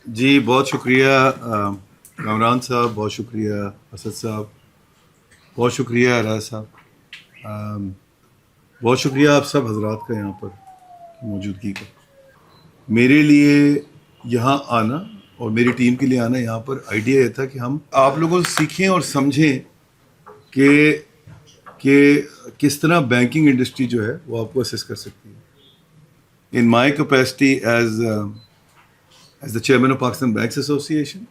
جی بہت شکریہ کامران صاحب، بہت شکریہ اسد صاحب، بہت شکریہ راز صاحب، بہت شکریہ آپ سب حضرات کا یہاں پر موجودگی کا. میرے لیے یہاں آنا اور میری ٹیم کے لیے آنا یہاں پر آئیڈیا یہ تھا کہ ہم آپ لوگوں سے سیکھیں اور سمجھیں کہ کس طرح بینکنگ انڈسٹری جو ہے وہ آپ کو اسسٹ کر سکتی ہے. In my capacity as the chairman of Pakistan Banks Association,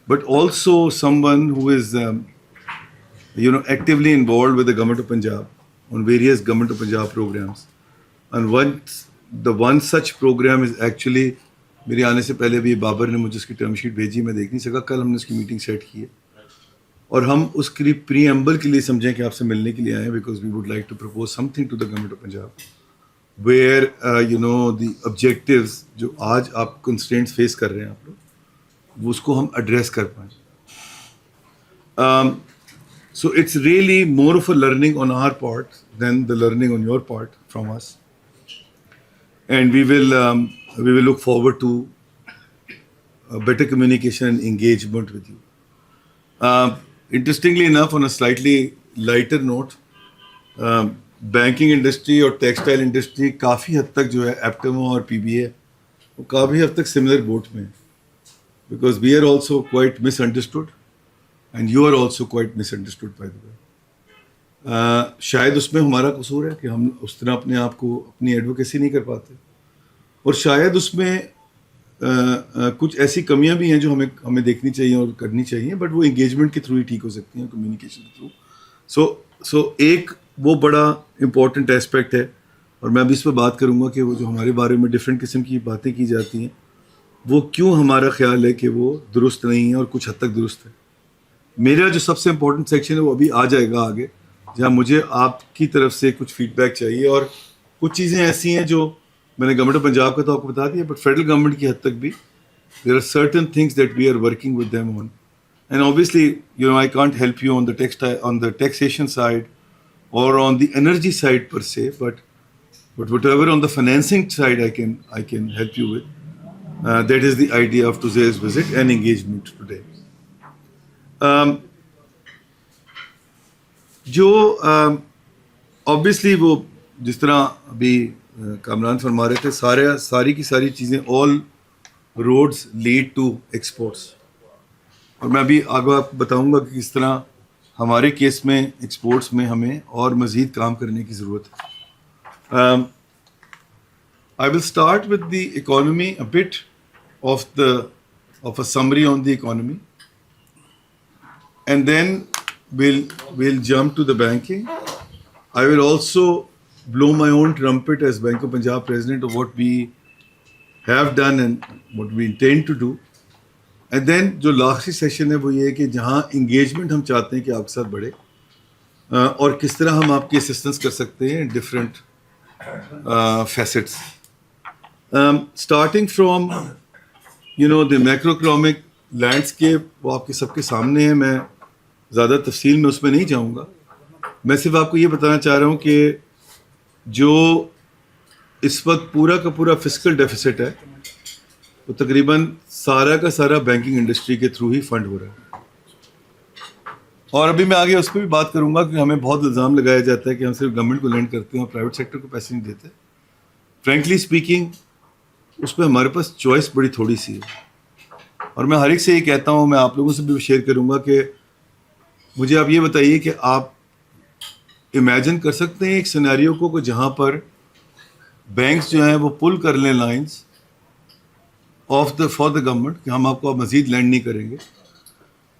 but also someone who is, actively involved with the government of Punjab on various government of Punjab programs. And the one such program is actually, میرے آنے سے پہلے بھی بابر نے مجھے اس کی term sheet بھیجی، میں دیکھ نہیں سکا. کل ہم نے اس کی میٹنگ سیٹ کی ہے اور ہم اس کی پری ایمبل کے لیے سمجھیں کہ آپ سے ملنے کے لیے آئے ہیں because we would like to propose something to the government of Punjab where the objectives جو آج آپ کنسٹرینٹس فیس کر رہے ہیں آپ لوگ، وہ اس کو ہم ایڈریس کر پائیں. So it's really more of a learning on our part then the learning on your part from us, and we will look forward to better communication and engagement with you. Interestingly enough, on a slightly lighter note, banking industry اور textile industry کافی حد تک جو ہے ایپٹمو اور پی be اے وہ کافی حد تک سملر بوٹ میں ہے، because we are also quite misunderstood and you are also quite misunderstood by the way. شاید اس میں ہمارا قصور ہے کہ ہم اس طرح اپنے آپ کو اپنی ایڈوکیسی نہیں کر پاتے، اور شاید اس میں کچھ ایسی کمیاں بھی ہیں جو ہمیں دیکھنی چاہیے اور کرنی چاہیے، بٹ وہ انگیجمنٹ کے تھرو ہی ٹھیک ہو سکتی ہیں، کمیونیکیشن کے تھرو. سو ایک وہ بڑا امپورٹنٹ ایسپیکٹ ہے، اور میں ابھی اس پہ بات کروں گا کہ وہ جو ہمارے بارے میں ڈفرینٹ قسم کی باتیں کی جاتی ہیں وہ کیوں ہمارا خیال ہے کہ وہ درست نہیں ہے اور کچھ حد تک درست ہے. میرا جو سب سے امپورٹنٹ سیکشن ہے وہ ابھی آ جائے گا آگے، جہاں مجھے آپ کی طرف سے کچھ فیڈ بیک چاہیے، اور کچھ چیزیں ایسی ہیں جو میں نے گورنمنٹ آف پنجاب کا تو آپ کو بتا دیا، بٹ فیڈرل گورنمنٹ کی حد تک بھی there are certain things that we are working with them on. And obviously I can't help you on the taxation side or on the energy side per se, but whatever on the financing side I can help you with. That is the idea of today's visit and engagement today. جو obviously وہ جس طرح ابھی کامران فرما رہے تھے، ساری کی ساری چیزیں all roads lead to exports، اور میں ابھی آگے آپ کو بتاؤں گا کہ کس طرح ہمارے کیس میں ایکسپورٹس میں ہمیں اور مزید کام کرنے کی ضرورت ہے. I will start with the economy, a bit of a summary on the economy, and then we'll jump to the banking. I will also blow my own trumpet as Bank of Punjab president of what we have done and what we intend to do. And then جو last session ہے وہ یہ ہے کہ جہاں engagement ہم چاہتے ہیں کہ آپ کے ساتھ بڑھے، اور کس طرح ہم آپ کی اسسٹنس کر سکتے ہیں different facets. Starting from the macro economic landscape, وہ آپ کے سب کے سامنے ہے، میں زیادہ تفصیل میں اس میں نہیں جاؤں گا. میں صرف آپ کو یہ بتانا چاہ رہا ہوں کہ جو اس وقت پورا کا پورا فسکل ڈیفیسٹ ہے وہ تقریباً سارا کا سارا بینکنگ انڈسٹری کے تھرو ہی فنڈ ہو رہا ہے. اور ابھی میں آگے اس پہ بھی بات کروں گا کہ ہمیں بہت الزام لگایا جاتا ہے کہ ہم صرف گورنمنٹ کو لینڈ کرتے ہیں اور پرائیویٹ سیکٹر کو پیسے نہیں دیتے. فرینکلی اسپیکنگ اس پہ ہمارے پاس چوائس بڑی تھوڑی سی ہے، اور میں ہر ایک سے یہ کہتا ہوں، میں آپ لوگوں سے بھی شیئر کروں گا کہ مجھے آپ یہ بتائیے کہ آپ امیجن کر سکتے ہیں ایک سینیریو کو کہ جہاں پر بینکس جو ہیں وہ پل کر لیں لائنس فار دا گورنمنٹ کہ ہم آپ کو مزید لینڈ نہیں کریں گے،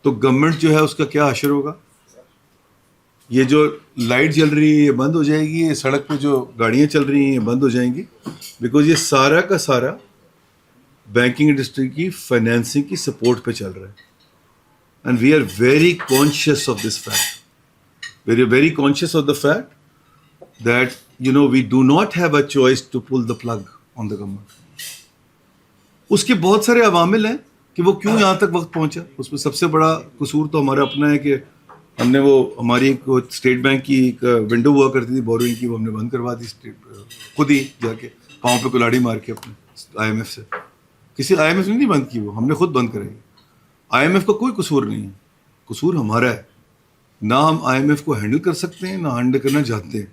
تو گورنمنٹ جو ہے اس کا کیا حشر ہوگا؟ یہ جو لائٹ جل رہی ہے یہ بند ہو جائے گی، یہ سڑک پہ جو گاڑیاں چل رہی ہیں یہ بند ہو جائیں گی، بیکاز یہ سارا کا سارا بینکنگ انڈسٹری کی فائنینسنگ کی سپورٹ پہ چل رہا ہے. And we are very conscious of this fact, very conscious of the fact that we do not have a choice to pull the plug on the government. اس کے بہت سارے عوامل ہیں کہ وہ کیوں یہاں تک وقت پہنچا. اس میں سب سے بڑا قصور تو ہمارا اپنا ہے کہ ہم نے وہ ہماری ایک اسٹیٹ بینک کی ایک ونڈو ہوا کرتی تھی بوروئنگ کی، وہ ہم نے بند کروا دی خود ہی جا کے پاؤں پہ کلاڑی مار کے اپنے IMF سے. کسی IMF نے نہیں بند کی, وہ ہم نے خود بند کرائی. IMF کا کوئی قصور نہیں ہے, قصور ہمارا ہے. نہ ہم IMF کو ہینڈل کر سکتے ہیں, نہ ہینڈل کرنا چاہتے ہیں.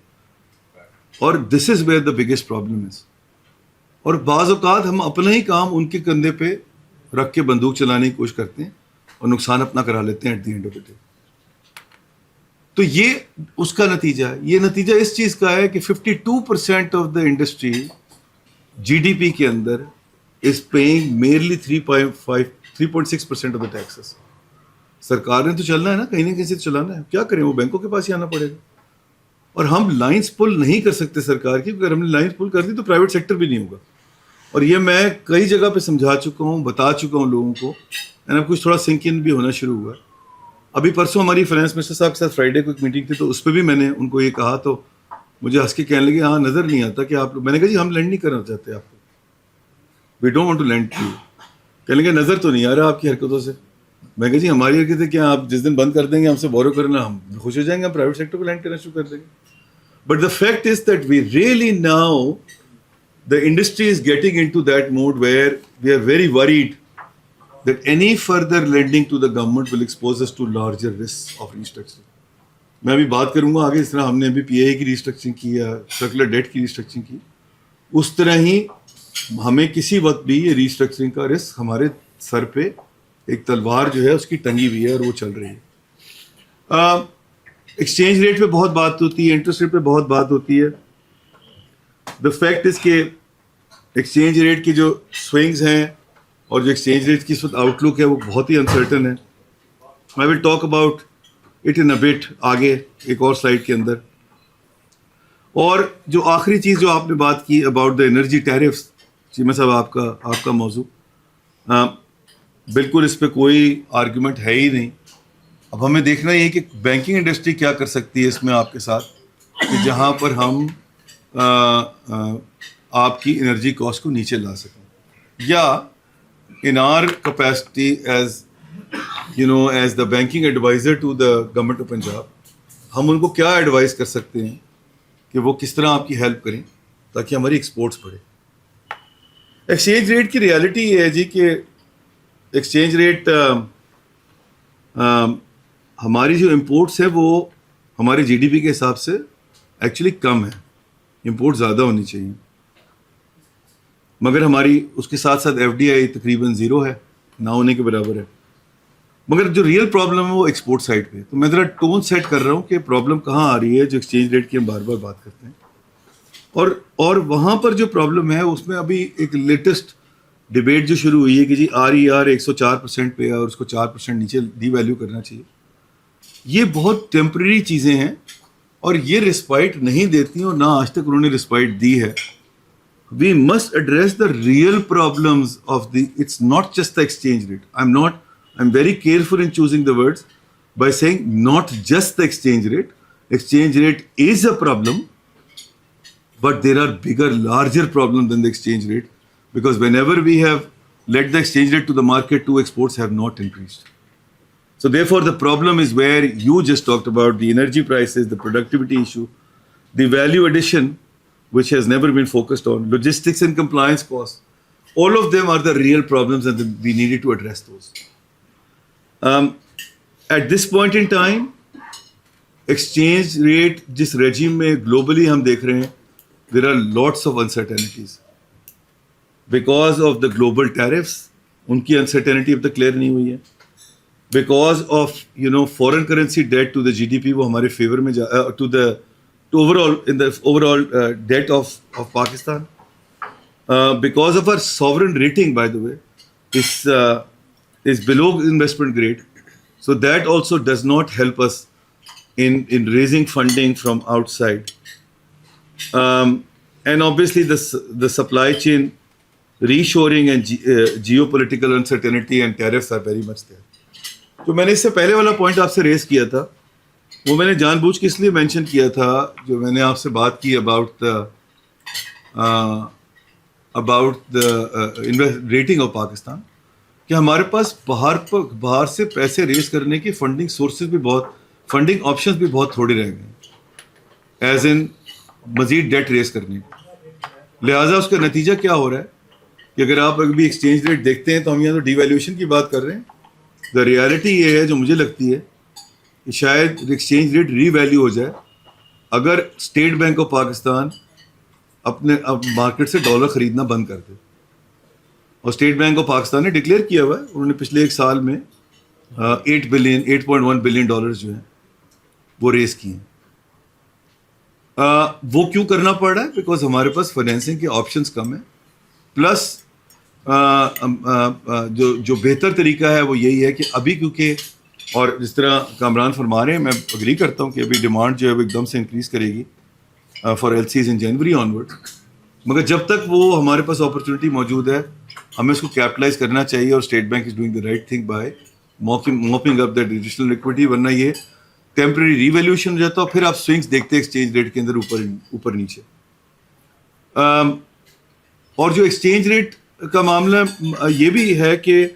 اور this is where the biggest problem is. اور بعض اوقات ہم اپنا ہی کام ان کے کندھے پہ رکھ کے بندوق چلانے کی کوشش کرتے ہیں اور نقصان اپنا کرا لیتے ہیں at the end of the day. تو یہ اس کا نتیجہ ہے. یہ نتیجہ اس چیز کا ہے کہ 52% آف دا انڈسٹری GDP کے اندر is paying merely 3.6% of the taxes. سرکار نے تو چلنا ہے نا, کہیں نہ کہیں سے چلانا ہے. کیا کریں, وہ بینکوں کے پاس ہی آنا پڑے گا. اور ہم لائنس پل نہیں کر سکتے سرکار کی, اگر ہم نے لائنس پل کر دی تو پرائیویٹ سیکٹر بھی نہیں ہوگا. اور یہ میں کئی جگہ پہ سمجھا چکا ہوں, بتا چکا ہوں لوگوں کو, اینڈ اب کچھ تھوڑا سنک ان بھی ہونا شروع ہوا ہے. ابھی پرسوں ہماری فائنانس منسٹر صاحب کے ساتھ فرائیڈے کو ایک میٹنگ تھی, تو اس پہ بھی میں نے ان کو یہ کہا, تو مجھے ہنس کے کہنے لگے ہاں نظر نہیں آتا کہ آپ لوگ. میں نے کہا جی ہم لینڈ نہیں کرنا چاہتے آپ کو, we don't want to lend to you. کہنے لگے نظر تو نہیں آ رہا آپ کی حرکتوں سے. میں کہا جی ہماری حرکتیں کیا, آپ جس دن بند کر دیں گے ہم سے بورو کرنا, ہم خوش ہو جائیں گے, ہم پرائیویٹ سیکٹر کو لینڈ کرنا شروع کر دیں گے. But the fact is that we really now, the industry is getting into that mode where we are very worried that any further lending to the government will expose us to larger risks of restructuring. میں ابھی بات کروں گا آگے, اس طرح ہم نے ابھی PIA کی ریسٹرکچرنگ کی یا سرکولر ڈیٹ کی ریسٹرکچرنگ کی, اس طرح ہی ہمیں کسی وقت بھی یہ ریسٹرکچرنگ کا رسک ہمارے سر پہ ایک تلوار جو ہے اس کی ٹنگی ہوئی ہے اور وہ چل رہی ہے. ایکسچینج ریٹ پہ بہت بات ہوتی ہے, انٹرسٹ ریٹ پہ بہت بات ہوتی ہے. دا فیکٹ از کہ ایکسچینج ریٹ کی جو سوئنگز ہیں اور جو ایکسچینج ریٹ کی اس وقت آؤٹ لک ہے وہ بہت ہی انسرٹن ہے. I will talk about it in a bit آگے ایک اور سلائڈ کے اندر. اور جو آخری چیز جو آپ نے بات کی about the energy tariffs, Cheema صاحب آپ کا موضوع, بالکل اس پہ کوئی آرگومنٹ ہے ہی نہیں. اب ہمیں دیکھنا یہ کہ بینکنگ انڈسٹری کیا کر سکتی ہے اس میں آپ کے ساتھ, کہ جہاں پر ہم آپ کی انرجی کاسٹ کو نیچے لا سکیں, یا in our capacity as you know as the banking advisor to the government of Punjab, ہم ان کو کیا ایڈوائز کر سکتے ہیں کہ وہ کس طرح آپ کی ہیلپ کریں تاکہ ہماری ایکسپورٹس بڑھے. ایکسچینج ریٹ کی ریالٹی یہ ہے جی کہ ایکسچینج ریٹ ہماری جو امپورٹس ہے وہ ہمارے GDP کے حساب سے ایکچولی کم ہے, امپورٹ زیادہ ہونی چاہیے, مگر ہماری اس کے ساتھ ساتھ FDI تقریباً 0 ہے, نہ ہونے کے برابر ہے. مگر جو ریئل پرابلم ہے وہ ایکسپورٹ سائڈ پہ. تو میں ذرا ٹون سیٹ کر رہا ہوں کہ پرابلم کہاں آ رہی ہے جو ایکسچینج ریٹ کی ہم بار بار بات کرتے ہیں, اور وہاں پر جو پرابلم ہے اس میں ابھی ایک لیٹسٹ ڈبیٹ جو شروع ہوئی ہے کہ جی RER 104% پہ اور اس کو 4% نیچے ڈی ویلیو کرنا چاہیے. یہ بہت ٹیمپریری چیزیں ہیں اور یہ رسپائٹ نہیں دیتی اور نہ آج تک انہوں نے رسپائٹ دی ہے. We must address the real problems of the, it's not just the exchange rate. I am very careful in choosing the words by saying not just the exchange rate. Exchange rate is a problem, but there are bigger, larger problems than the exchange rate, because whenever we have let the exchange rate to the market, too, exports have not increased. So therefore the problem is where you just talked about the energy prices, the productivity issue, the value addition, which has never been focused on, logistics and compliance costs. All of them are the real problems and we needed to address those. At this point in time, exchange rate jis regime mein globally hum dekh rahe hain, there are lots of uncertainties because of the global tariffs. Unki uncertainty اب تک clear نہیں ہوئی ہے. Because of foreign currency debt to the GDP وہ ہمارے fever میں to overall debt of Pakistan. Because of our sovereign rating, by the way, is below investment grade. So that also does not help us in raising funding from outside. And obviously the supply chain reshoring and geopolitical uncertainty and tariffs are very much there. جو میں نے اس سے پہلے والا point آپ سے raise کیا تھا وہ میں نے جان بوجھ کے اس لیے مینشن کیا تھا, جو میں نے آپ سے بات کی about the rating of Pakistan, کہ ہمارے پاس باہر سے پیسے ریز کرنے کی فنڈنگ سورسز بھی فنڈنگ آپشنز بھی بہت تھوڑے رہ گئے ہیں, ایز ان مزید ڈیٹ ریز کرنے. لہٰذا اس کا نتیجہ کیا ہو رہا ہے کہ اگر آپ ابھی ایکسچینج ریٹ دیکھتے ہیں تو ہم یہاں تو ڈی ویلیویشن کی بات کر رہے ہیں. دا ریالٹی یہ ہے جو مجھے لگتی ہے کہ شاید ایکسچینج ریٹ ری ویلیو ہو جائے اگر اسٹیٹ بینک آف پاکستان اپنے مارکیٹ سے ڈالر خریدنا بند کر دے. اور اسٹیٹ بینک آف پاکستان نے ڈکلیئر کیا ہوا ہے, انہوں نے پچھلے ایک سال میں 8.1 بلین ڈالرز جو ہیں وہ ریز کیے ہیں. وہ کیوں کرنا پڑ رہا ہے؟ بیکاز ہمارے پاس فائنینسنگ کے آپشنس کم ہیں, پلس جو بہتر طریقہ ہے وہ یہی ہے کہ ابھی کیونکہ, اور جس طرح کامران فرما رہے ہیں, میں اگری کرتا ہوں کہ ابھی ڈیمانڈ جو ہے وہ ایک دم سے انکریز کرے گی for L Cs in January onward, مگر جب تک وہ ہمارے پاس اپرچونیٹی موجود ہے ہمیں اس کو کیپٹلائز کرنا چاہیے, اور State Bank is doing the right thing by mopping up that additional liquidity, ورنہ یہ ٹیمپرری ری ویلیوشن ہو جاتا ہے اور پھر آپ سوئنگس دیکھتے ہیں ایکسچینج ریٹ کے اندر اوپر نیچے. اور جو ایکسچینج ریٹ کا معاملہ یہ بھی ہے کہ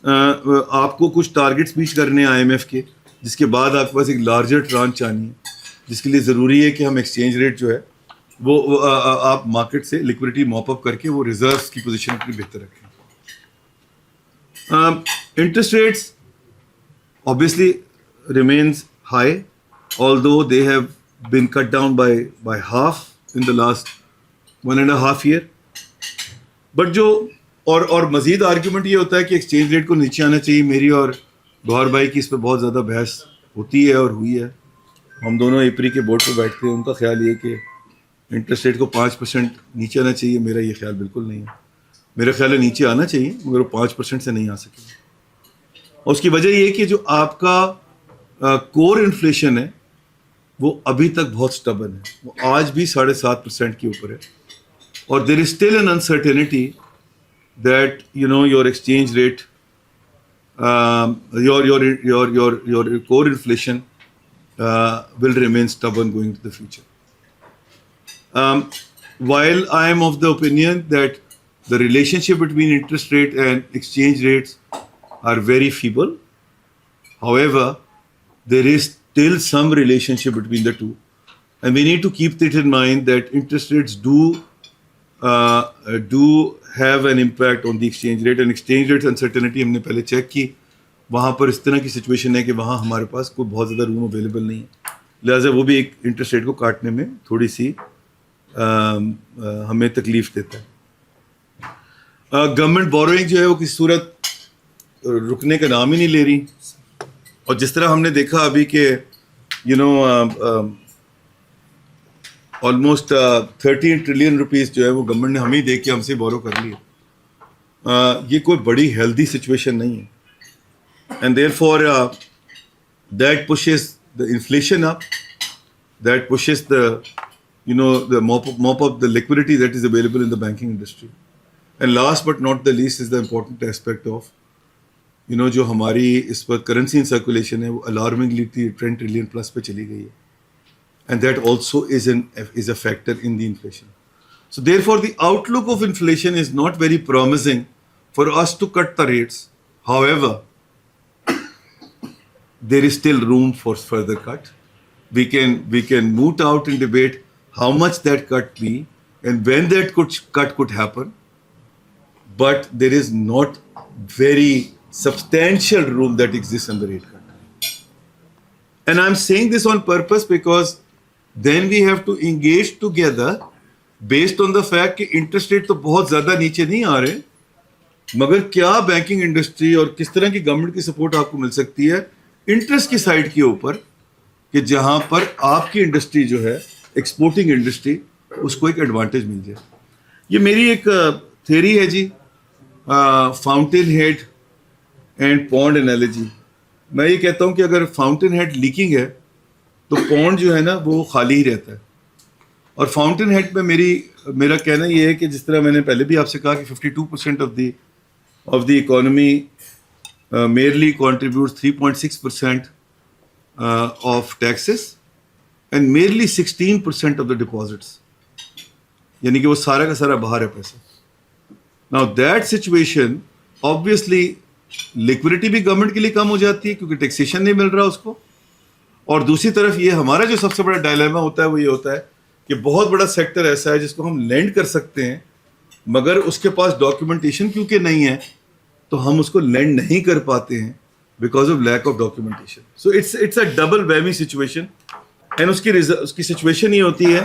آپ کو کچھ ٹارگیٹس میٹ کرنے ہیں IMF کے, جس کے بعد آپ کے پاس ایک لارجر ٹرانچ چاہیے, جس کے لیے ضروری ہے کہ ہم ایکسچینج ریٹ جو ہے وہ آپ مارکیٹ سے لکوڈٹی موپ اپ کر کے وہ ریزروس کی پوزیشن اپنی بہتر رکھیں. Interest rates obviously remains high, although they have been cut down by half in the last 1.5 year. But جو اور مزید آرگیومنٹ یہ ہوتا ہے کہ ایکسچینج ریٹ کو نیچے آنا چاہیے. میری اور گوہر بھائی کی اس پہ بہت زیادہ بحث ہوتی ہے اور ہوئی ہے. ہم دونوں ایپری کے بورڈ پہ بیٹھتے ہیں, ان کا خیال یہ کہ انٹرسٹ ریٹ کو 5% نیچے آنا چاہیے. میرا یہ خیال بالکل نہیں ہے. میرا خیال ہے نیچے آنا چاہیے مگر وہ 5% سے نہیں آ سکے. اور اس کی وجہ یہ کہ جو آپ کا کور انفلیشن ہے وہ ابھی تک بہت سٹبن ہے, وہ آج بھی 7.5% کے اوپر ہے. اور there is still an uncertainty that your exchange rate your core inflation will remain stubborn going into the future. While I am of the opinion that the relationship between interest rate and exchange rates are very feeble, however, there is still some relationship between the two, and we need to keep that in mind that interest rates do have an impact on the exchange rate, and exchange rate uncertainty ہم نے پہلے check کی, وہاں پر اس طرح کی situation ہے کہ وہاں ہمارے پاس کوئی بہت زیادہ روم اویلیبل نہیں ہے, لہٰذا وہ بھی ایک انٹرسٹ ریٹ کو کاٹنے میں تھوڑی سی ہمیں تکلیف دیتا ہے. گورنمنٹ بوروئنگ جو ہے وہ کسی صورت رکنے کا نام ہی نہیں لے رہی, اور جس طرح ہم نے دیکھا ابھی کہ آلموسٹ 13 ٹریلین روپیز جو ہے وہ گورنمنٹ نے ہمیں دے کے ہم سے بورو کر لی. یہ کوئی بڑی ہیلدی سچویشن نہیں ہے, and therefore that pushes the inflation up, that pushes the mop up the liquidity that is available in the banking industry. And last but not the least is the important aspect of جو ہماری اس وقت currency ان circulation ہے وہ الارمنگلی 10 trillion plus پہ چلی گئی ہے, and that also is a factor in the inflation. So therefore the outlook of inflation is not very promising for us to cut the rates. However, there is still room for further cut. We can moot out and debate how much that cut be and when that cut could happen, but there is not very substantial room that exists on the rate cut. And I'm saying this on purpose because then we have to engage together based on the fact کہ interest rate تو بہت زیادہ نیچے نہیں آ رہے, مگر کیا banking industry اور کس طرح کی گورنمنٹ کی سپورٹ آپ کو مل سکتی ہے انٹرسٹ کی سائڈ کے اوپر کہ جہاں پر آپ کی انڈسٹری جو ہے ایکسپورٹنگ انڈسٹری اس کو ایک ایڈوانٹیج مل جائے. یہ میری ایک تھیری ہے جی, fountain head and pond analogy. میں یہ کہتا ہوں کہ اگر فاؤنٹین ہیڈ لیکنگ ہے تو پونڈ جو ہے نا وہ خالی ہی رہتا ہے. اور فاؤنٹین ہیڈ پہ میرا کہنا یہ ہے کہ جس طرح میں نے پہلے بھی آپ سے کہا کہ 52% of the economy merely contributes 3.6% of taxes and merely 16% of the deposits. یعنی کہ وہ سارا کا سارا باہر ہے پیسہ. Now that situation obviously liquidity بھی گورنمنٹ کے لیے کم ہو جاتی ہے کیونکہ ٹیکسیشن نہیں مل رہا اس کو, اور دوسری طرف یہ ہمارا جو سب سے بڑا ڈائلیما ہوتا ہے وہ یہ ہوتا ہے کہ بہت بڑا سیکٹر ایسا ہے جس کو ہم لینڈ کر سکتے ہیں مگر اس کے پاس ڈاکیومنٹیشن کیونکہ نہیں ہے تو ہم اس کو لینڈ نہیں کر پاتے ہیں because of lack of documentation. So it's a double whammy situation. And اس کی سچویشن یہ ہوتی ہے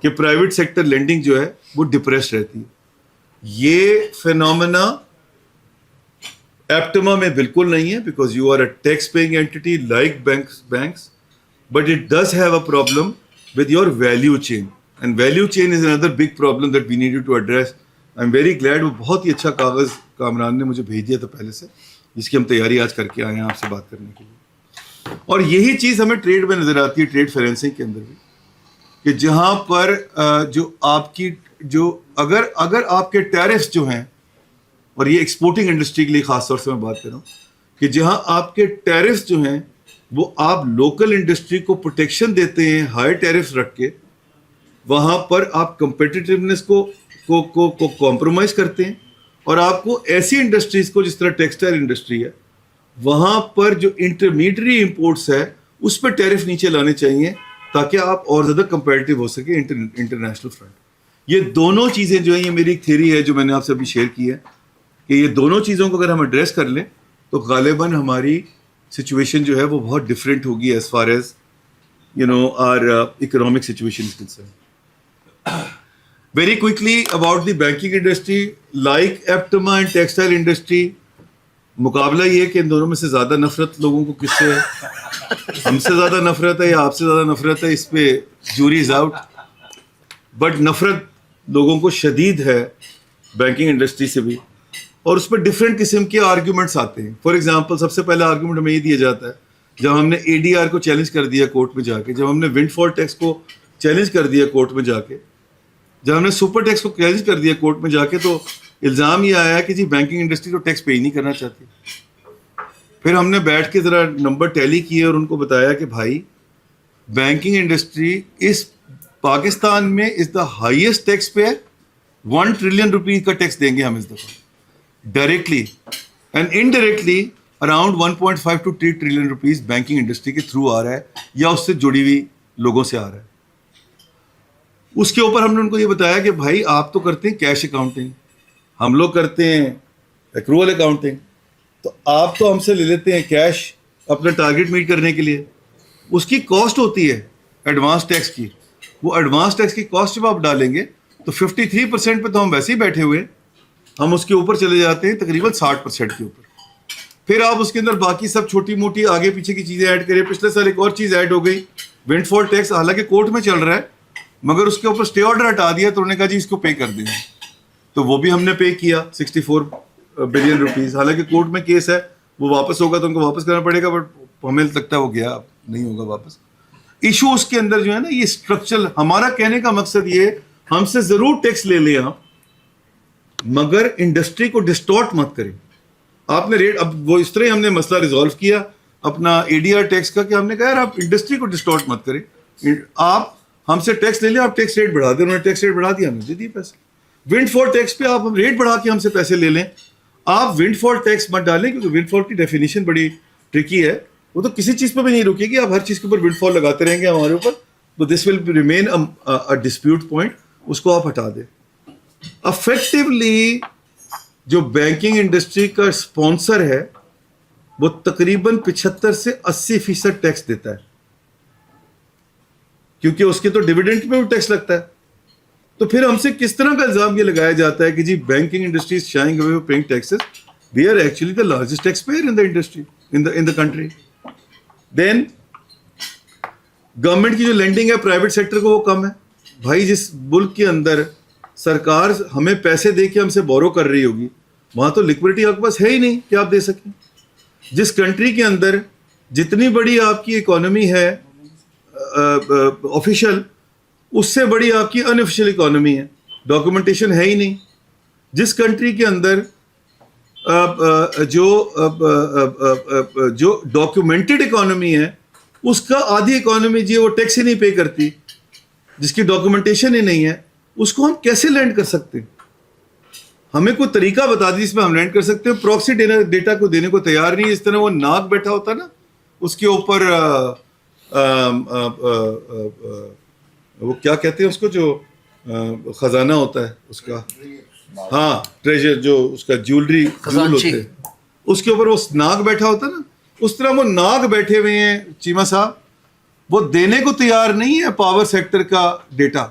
کہ پرائیویٹ سیکٹر لینڈنگ جو ہے وہ ڈپریس رہتی ہے. یہ فینومینا ایپٹما میں بالکل نہیں ہے because you are a tax paying entity like banks, but it does have a problem with your value chain, and value chain is under big problem that we need to address. I am very glad, وہ بہت ہی اچھا کاغذ کامران نے مجھے بھیج دیا تھا پہلے سے, جس کی ہم تیاری آج کر کے آئے ہیں آپ سے بات کرنے کے لیے. اور یہی چیز ہمیں ٹریڈ میں نظر آتی ہے, ٹریڈ فائنینسنگ کے اندر بھی, کہ جہاں پر جو آپ کی اگر آپ کے ٹیرفس جو ہیں, اور یہ ایکسپورٹنگ انڈسٹری کے لیے خاص طور سے میں بات کر رہا ہوں, کہ جہاں آپ کے ٹیرفس جو ہیں وہ آپ لوکل انڈسٹری کو پروٹیکشن دیتے ہیں ہائی ٹیرفس رکھ کے, وہاں پر آپ کمپیٹیٹیونیس کو کمپرومائز کرتے ہیں, اور آپ کو ایسی انڈسٹریز کو جس طرح ٹیکسٹائل انڈسٹری ہے وہاں پر جو انٹرمیڈیٹ امپورٹس ہے اس پہ ٹیرف نیچے لانے چاہیے تاکہ آپ اور زیادہ کمپیٹیو ہو سکے انٹرنیشنل فرنٹ. یہ دونوں چیزیں جو ہیں, یہ میری ایک تھیوری ہے جو میں نے آپ سے ابھی شیئر کی ہے, کہ یہ دونوں چیزوں کو اگر ہم ایڈریس کر لیں تو غالباً ہماری سچویشن جو ہے وہ بہت ڈفرینٹ ہوگی as far as our economic situation is concern. Very quickly about the banking industry, like Aptema and textile industry, مقابلہ یہ کہ ان دونوں میں سے زیادہ نفرت لوگوں کو کس سے ہے, ہم سے زیادہ نفرت ہے یا آپ سے زیادہ نفرت ہے, اس پہ جوری از آؤٹ. بٹ نفرت لوگوں کو شدید ہے بینکنگ انڈسٹری سے بھی, اور اس پہ ڈفرینٹ قسم کے آرگیومنٹس آتے ہیں. فار ایگزامپل سب سے پہلا آرگیومنٹ ہمیں یہ دیا جاتا ہے جب ہم نے ADR کو چیلنج کر دیا کورٹ میں جا کے, جب ہم نے ونڈ فال ٹیکس کو چیلنج کر دیا کورٹ میں جا کے, جب ہم نے سپر ٹیکس کو چیلنج کر دیا کورٹ میں جا کے, تو الزام یہ آیا کہ جی بینکنگ انڈسٹری تو ٹیکس پے ہی نہیں کرنا چاہتی. پھر ہم نے بیٹھ کے ذرا نمبر ٹیلی کیے اور ان کو بتایا کہ بھائی بینکنگ انڈسٹری اس پاکستان میں is the highest tax pay, 1 trillion rupees کا ٹیکس دیں گے ہم اس دفعہ directly, and indirectly around 1.5 to 3 trillion rupees banking industry کے تھرو آ رہا ہے یا اس سے جڑی ہوئی لوگوں سے آ رہا ہے. اس کے اوپر ہم نے ان کو یہ بتایا کہ بھائی آپ تو کرتے ہیں کیش اکاؤنٹنگ, ہم لوگ کرتے ہیں ایکرول اکاؤنٹنگ, تو آپ تو ہم سے لے لیتے ہیں کیش اپنا ٹارگیٹ میٹ کرنے کے لیے, اس کی کاسٹ ہوتی ہے ایڈوانس ٹیکس کی, وہ ایڈوانس ٹیکس کی کاسٹ جب آپ ڈالیں گے تو 53% پہ تو ہم ویسے ہی بیٹھے ہوئے, ہم اس کے اوپر چلے جاتے ہیں تقریباً 60% کے اوپر. پھر آپ اس کے اندر باقی سب چھوٹی موٹی آگے پیچھے کی چیزیں ایڈ کریں. پچھلے سال ایک اور چیز ایڈ ہو گئی, ونڈ فال ٹیکس, حالانکہ کورٹ میں چل رہا ہے مگر اس کے اوپر اسٹے آرڈر ہٹا دیا, تو انہوں نے کہا جی اس کو پے کر دیں, تو وہ بھی ہم نے پے کیا 64 بلین روپیز. حالانکہ کورٹ میں کیس ہے, وہ واپس ہوگا تو ان کو واپس کرنا پڑے گا, بٹ ہمیں لگتا ہے وہ گیا, نہیں ہوگا واپس. ایشو اس کے اندر جو ہے نا, یہ اسٹرکچرل, ہمارا کہنے کا مقصد یہ, ہم سے ضرور ٹیکس لے لیں آپ, مگر انڈسٹری کو ڈسٹارٹ مت کریں. آپ نے ریٹ, اب وہ اس طرح ہم نے مسئلہ ریزالو کیا اپنا ADR ٹیکس کا, کہ ہم نے کہا یار آپ انڈسٹری کو ڈسٹارٹ مت کریں, آپ ہم سے ٹیکس لے لیں, آپ ٹیکس ریٹ بڑھا دیں. انہوں نے ٹیکس ریٹ بڑھا دیا, ہم نے دے دیے پیسے. ونڈ فال ٹیکس پہ آپ ریٹ بڑھا کے ہم سے پیسے لے لیں, آپ ونڈ فال ٹیکس مت ڈالیں, کیونکہ ونڈ فال کی ڈیفینیشن بڑی ٹرکی ہے, وہ تو کسی چیز پہ بھی نہیں رکے گی, آپ ہر چیز کے اوپر ونڈ فال لگاتے رہیں گے ہمارے اوپر, تو this will remain a dispute point, اس کو آپ ہٹا دیں. افیکٹولی جو بینکنگ انڈسٹری کا اسپانسر ہے وہ تقریباً 75 سے 80% ٹیکس دیتا ہے, کیونکہ اس کے تو ڈیویڈنڈ پہ بھی ٹیکس لگتا ہے. تو پھر ہم سے کس طرح کا الزام یہ لگایا جاتا ہے کہ جی banking industry is shying away paying taxes, we are actually the largest tax payer in the industry in the country. Then government کی جو لینڈنگ ہے پرائیویٹ سیکٹر کو وہ کم ہے. بھائی جس ملک کے اندر سرکار ہمیں پیسے دے کے ہم سے بورو کر رہی ہوگی, وہاں تو لکوڈیٹی آپ کے پاس ہے ہی نہیں کہ آپ دے سکیں. جس کنٹری کے اندر جتنی بڑی آپ کی اکانومی ہے آفیشیل, اس سے بڑی آپ کی ان آفیشیل اکانومی ہے, ڈاکومنٹیشن ہے ہی نہیں. جس کنٹری کے اندر جو ڈاکومنٹڈ اکانومی ہے اس کا آدھی اکانومی جو وہ ٹیکس ہی نہیں پے کرتی, جس کی ڈاکومنٹیشن ہی نہیں ہے, اس کو ہم کیسے لینڈ کر سکتے ہیں؟ ہمیں کوئی طریقہ بتا دی جس میں ہم لینڈ کر سکتے ہیں. پراکسی ڈیٹا کو دینے کو تیار نہیں. اس طرح وہ ناک بیٹھا ہوتا نا, اس کے اوپر وہ کیا کہتے ہیں اس کو, جو خزانہ ہوتا ہے اس کا, ہاں ٹریجر جو اس کا جیولری ہوتے ہیں اس کے اوپر وہ ناگ بیٹھا ہوتا ہے نا, اس طرح وہ ناگ بیٹھے ہوئے ہیں چیمہ صاحب, وہ دینے کو تیار نہیں ہے پاور سیکٹر کا ڈیٹا.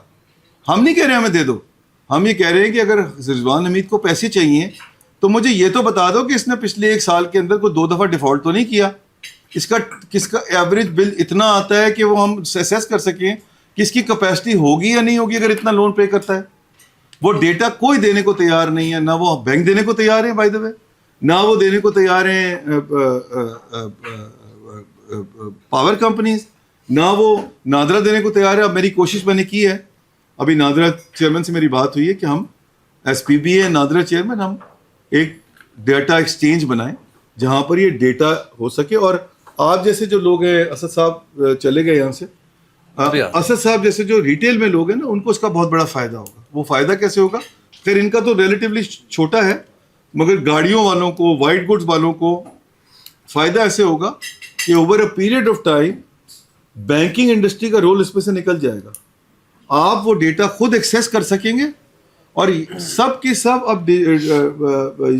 ہم نہیں کہہ رہے ہمیں دے دو, ہم یہ کہہ رہے ہیں کہ اگر رضوان حمید کو پیسے چاہیے تو مجھے یہ تو بتا دو کہ اس نے پچھلے 1 سال کے اندر کوئی 2 دفعہ ڈیفالٹ تو نہیں کیا, کس کا ایوریج بل اتنا آتا ہے کہ وہ ہم اسیس کر سکیں کہ اس کی کیپیسٹی ہوگی یا نہیں ہوگی اگر اتنا لون پے کرتا ہے. وہ ڈیٹا کوئی دینے کو تیار نہیں ہے, نہ وہ بینک دینے کو تیار ہیں بائی دا وے, نہ وہ دینے کو تیار ہیں پاور کمپنیز, نہ وہ نادرا دینے کو تیار ہے. اب میری کوشش میں نے کی ہے, ابھی نادرا چیئرمین سے میری بات ہوئی ہے کہ ہم S P be a NADRA chairman ہم ایک ڈیٹا ایکسچینج بنائیں جہاں پر یہ ڈیٹا ہو سکے. اور آپ جیسے جو لوگ ہیں, اسد صاحب چلے گئے یہاں سے, اسد صاحب جیسے جو ریٹیل میں لوگ ہیں نا, ان کو اس کا بہت بڑا فائدہ ہوگا. وہ فائدہ کیسے ہوگا؟ خیر ان کا تو ریلیٹیولی چھوٹا ہے, مگر گاڑیوں والوں کو, وائٹ گڈز والوں کو فائدہ ایسے ہوگا کہ over a period of time banking industry کا رول اس میں سے نکل جائے گا. آپ وہ ڈیٹا خود ایکسیس کر سکیں گے, اور سب کے سب اب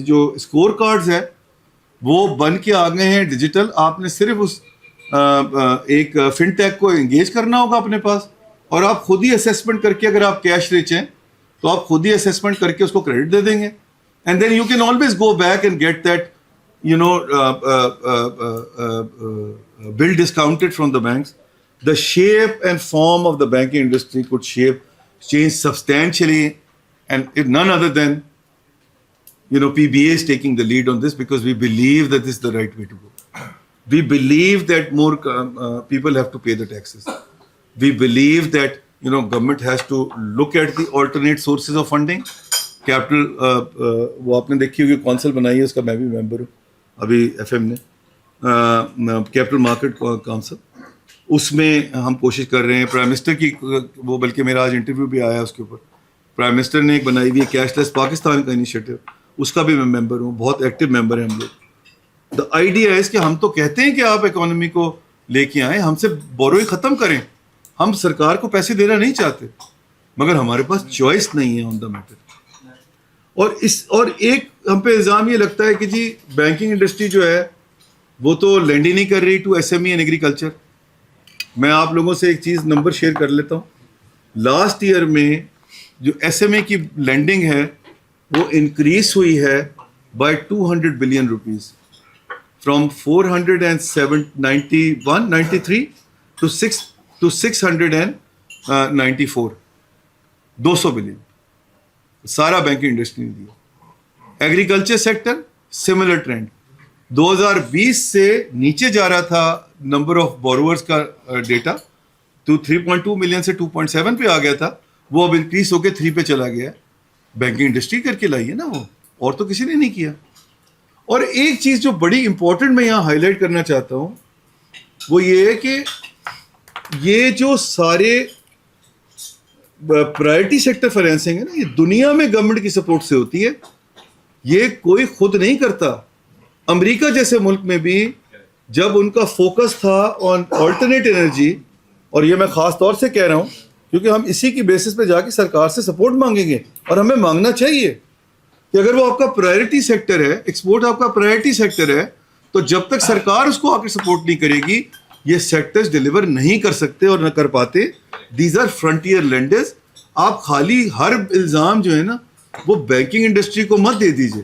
جو اسکور کارڈز ہے وہ بن کے آ گئے ہیں ڈیجیٹل. آپ نے صرف اس ایک فن ٹیک کو انگیج کرنا ہوگا اپنے پاس, اور آپ خود ہی اسیسمنٹ کر کے, اگر آپ کیش ریچ ہیں تو آپ خود ہی اسیسمنٹ کر کے اس کو کریڈٹ دے دیں گے. And then you can always go back and get that bill discounted from the banks. The shape and form of the banking industry could change substantially, and if none other than PBA is taking the lead on this, because we believe that this is the right way to go. We believe that more people have to pay the taxes. We believe that government has to look at the alternate sources of funding. Capital وہ آپ نے دیکھی ہوگی council بنائی ہے, اس کا میں بھی ممبر ہوں ابھی ایف ایم نے, کیپٹل مارکیٹ کونسل. اس میں ہم کوشش کر رہے ہیں پرائم منسٹر کی, وہ بلکہ میرا آج انٹرویو بھی آیا اس کے اوپر. پرائم منسٹر نے ایک بنائی ہوئی ہے کیش لیس پاکستان کا انیشیٹو, اس کا بھی میں ممبر ہوں, بہت ایکٹیو ممبر ہیں ہم لوگ. دا آئیڈیا ہے کہ ہم تو کہتے ہیں کہ آپ اکانومی کو لے کے آئیں, ہم سے بوروئی ختم کریں. ہم سرکار کو پیسے دینا نہیں چاہتے, مگر ہمارے پاس چوائس نہیں ہے آن دا میٹر. اور ایک ہم پہ الزام یہ لگتا ہے کہ جی بینکنگ انڈسٹری جو ہے وہ تو لینڈ ہی نہیں کر رہی to S M E and agriculture. میں آپ لوگوں سے ایک چیز نمبر شیئر کر لیتا ہوں. لاسٹ ایئر میں جو ایس ایم اے کی لینڈنگ ہے وہ انکریز ہوئی ہے by 200 billion rupees, from 493 to 694, 200 billion سارا بینکنگ انڈسٹری نے دیا. ایگریکلچر سیکٹر سملر ٹرینڈ, 2020 سے نیچے جا رہا تھا نمبر آف بوروورز کا ڈیٹا, تو 3.2 ملین سے 2.7 پہ آ گیا تھا, وہ اب انکریز ہو کے 3 پہ چلا گیا. بینکنگ انڈسٹری کر کے لائی ہے نا وہ, اور تو کسی نے نہیں کیا. اور ایک چیز جو بڑی امپورٹنٹ میں یہاں ہائی لائٹ کرنا چاہتا ہوں وہ یہ ہے کہ یہ جو سارے پرائرٹی سیکٹر فائنینسنگ ہے نا, یہ دنیا میں گورنمنٹ کی سپورٹ سے ہوتی ہے, یہ کوئی خود نہیں کرتا. امریکہ جیسے ملک میں بھی جب ان کا فوکس تھا آن آلٹرنیٹ انرجی, اور یہ میں خاص طور سے کہہ رہا ہوں کیونکہ ہم اسی کی بیسس پہ جا کے سرکار سے سپورٹ مانگیں گے, اور ہمیں مانگنا چاہیے کہ اگر وہ آپ کا پرائرٹی سیکٹر ہے, ایکسپورٹ آپ کا پرائرٹی سیکٹر ہے, تو جب تک سرکار اس کو آ کے سپورٹ نہیں کرے گی یہ سیکٹرز ڈیلیور نہیں کر سکتے اور نہ کر پاتے. These are frontier lenders. آپ خالی ہر الزام جو ہے نا وہ بینکنگ انڈسٹری کو مت دے دیجیے,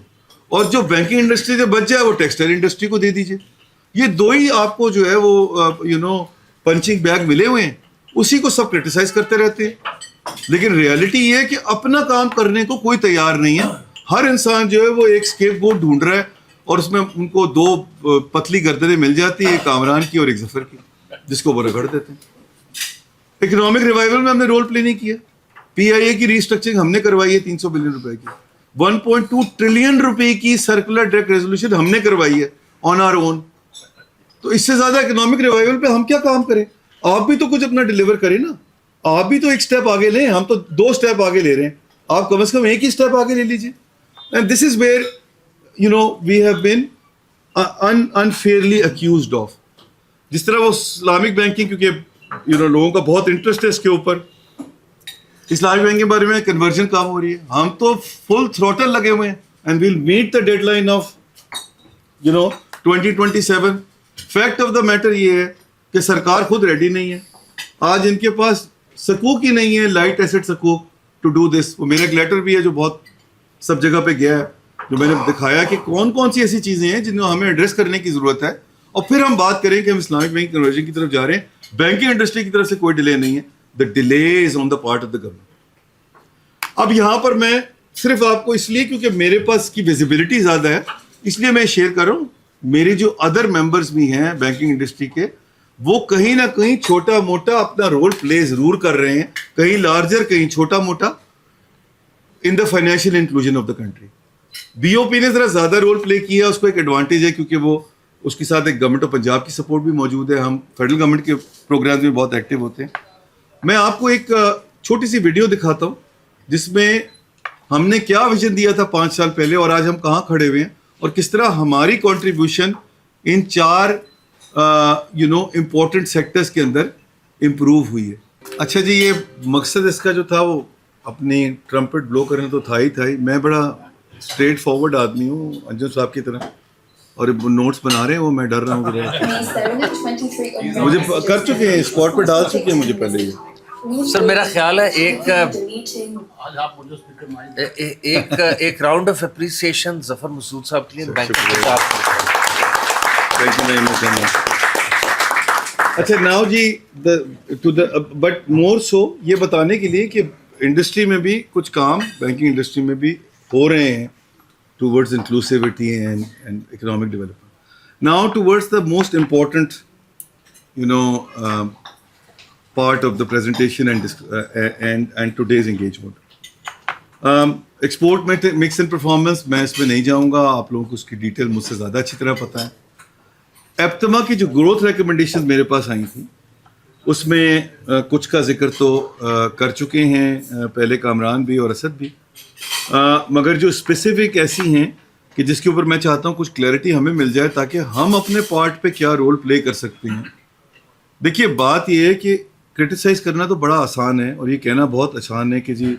اور جو بینکنگ انڈسٹری سے بچ جائے وہ ٹیکسٹائل انڈسٹری کو دے دیجیے. یہ دو ہی آپ کو جو ہے وہ پنچنگ بیگ ملے ہوئے ہیں, اسی کو سب کرٹیسائز کرتے رہتے ہیں. لیکن ریئلٹی یہ ہے کہ اپنا کام کرنے کو کوئی تیار نہیں ہے. ہر انسان جو ہے وہ ایک اسکیپ گوٹ ڈھونڈ رہا ہے, اور اس میں ان کو 2 پتلی گردنیں مل جاتی ہیں, ایک کامران کی اور ایک ظفر کی, جس کو وہ رگڑ دیتے ہیں. اکنامک ریوائول میں ہم نے رول پلے نہیں کیا. پی آئی اے کی ریسٹرکچرنگ ہم نے کروائی ہے 300 بلین روپے کی. 1.2 ٹریلین روپے کی سرکولر ڈیٹ ریزولوشن ہم نے کروائی ہے آن آر اون. تو اس سے زیادہ اکنامک ریوائول پہ ہم کیا کام کریں؟ آپ بھی تو کچھ اپنا ڈیلیور کریں نا, آپ بھی تو ایک اسٹیپ آگے لیں. ہم تو 2 اسٹیپ آگے لے رہے ہیں, آپ کم از کم ایک ہی اسٹیپ آگے لے لیجیے. And this is where we have been unfairly accused of. جس طرح وہ اسلامک بینکنگ, کیونکہ لوگوں کا بہت انٹرسٹ ہے اس کے اوپر, اسلامی بینک کے بارے میں کنورژن کام ہو رہی ہے, ہم تو فل تھروٹل لگے ہوئے ہیں and we'll meet the deadline of 2027. Fact of the matter یہ ہے کہ سرکار خود ریڈی نہیں ہے. آج ان کے پاس سکوک ہی نہیں ہے, لائٹ ایسٹ سکوک ٹو ڈو دس. وہ میرا ایک لیٹر بھی ہے جو بہت سب جگہ پہ گیا ہے, جو میں نے دکھایا کہ کون کون سی ایسی چیزیں ہیں جن کو ہمیں ایڈریس کرنے کی ضرورت ہے, اور پھر ہم بات کریں کہ ہم اسلامک بینک کنورژن کی طرف جا رہے ہیں. بینکنگ انڈسٹری کی طرف سے کوئی ڈیلے نہیں ہے, the delay is on the part of the government. اب یہاں پر میں صرف آپ کو اس لیے کیونکہ میرے پاس کی ویزیبلٹی زیادہ ہے اس لیے میں شیئر کر رہا ہوں. میرے جو ادر ممبرز بھی ہیں بینکنگ انڈسٹری کے, وہ کہیں نہ کہیں چھوٹا موٹا اپنا رول پلے ضرور کر رہے ہیں, کہیں لارجر کہیں چھوٹا موٹا, in the financial inclusion of the country. B O P نے ذرا زیادہ رول پلے کیا, اس کو ایک ایڈوانٹیج ہے کیونکہ وہ اس کے ساتھ ایک گورنمنٹ آف پنجاب کی سپورٹ بھی موجود ہے, ہم فیڈرل گورنمنٹ کے پروگرامز میں بہت ایکٹیو ہوتے ہیں. میں آپ کو ایک چھوٹی سی ویڈیو دکھاتا ہوں جس میں ہم نے کیا ویژن دیا تھا 5 سال پہلے اور آج ہم کہاں کھڑے ہوئے ہیں, اور کس طرح ہماری کنٹریبیوشن ان 4 امپورٹنٹ سیکٹرز کے اندر امپروو ہوئی ہے. اچھا جی, یہ مقصد اس کا جو تھا وہ اپنی ٹرمپٹ بلو کرنا تو تھا ہی. میں بڑا اسٹریٹ فارورڈ آدمی ہوں انجم صاحب کی طرح, اور نوٹس بنا رہے ہیں وہ میں ڈر رہا ہوں کہ مجھے کر چکے ہیں, اسپاٹ پہ ڈال چکے ہیں مجھے پہلے. یہ سر میرا خیال ہے ایک راؤنڈ آف اپریسیشن ظفر مسعود صاحب کے لیے بینک اچھا ناؤ جی بٹ مور سو یہ بتانے کے لیے کہ انڈسٹری میں بھی کچھ کام بینکنگ انڈسٹری میں بھی ہو رہے ہیں towards inclusivity and economic development. Now towards the most important part of the presentation and today's engagement. Export mix and performance میں اس میں نہیں جاؤں گا, آپ لوگوں کو اس کی ڈیٹیل مجھ سے زیادہ اچھی طرح پتہ ہے. ایپٹما کی جو گروتھ ریکمنڈیشن میرے پاس آئی تھیں اس میں کچھ کا ذکر تو کر چکے ہیں پہلے کامران بھی اور اسد بھی, مگر جو اسپیسیفک ایسی ہیں کہ جس کے اوپر میں چاہتا ہوں کچھ کلیئرٹی ہمیں مل جائے تاکہ ہم اپنے پارٹ پہ کیا رول پلے کر سکتے ہیں. دیکھیے بات یہ ہے کہ کرٹیسائز کرنا تو بڑا آسان ہے اور یہ کہنا بہت آسان ہے کہ جی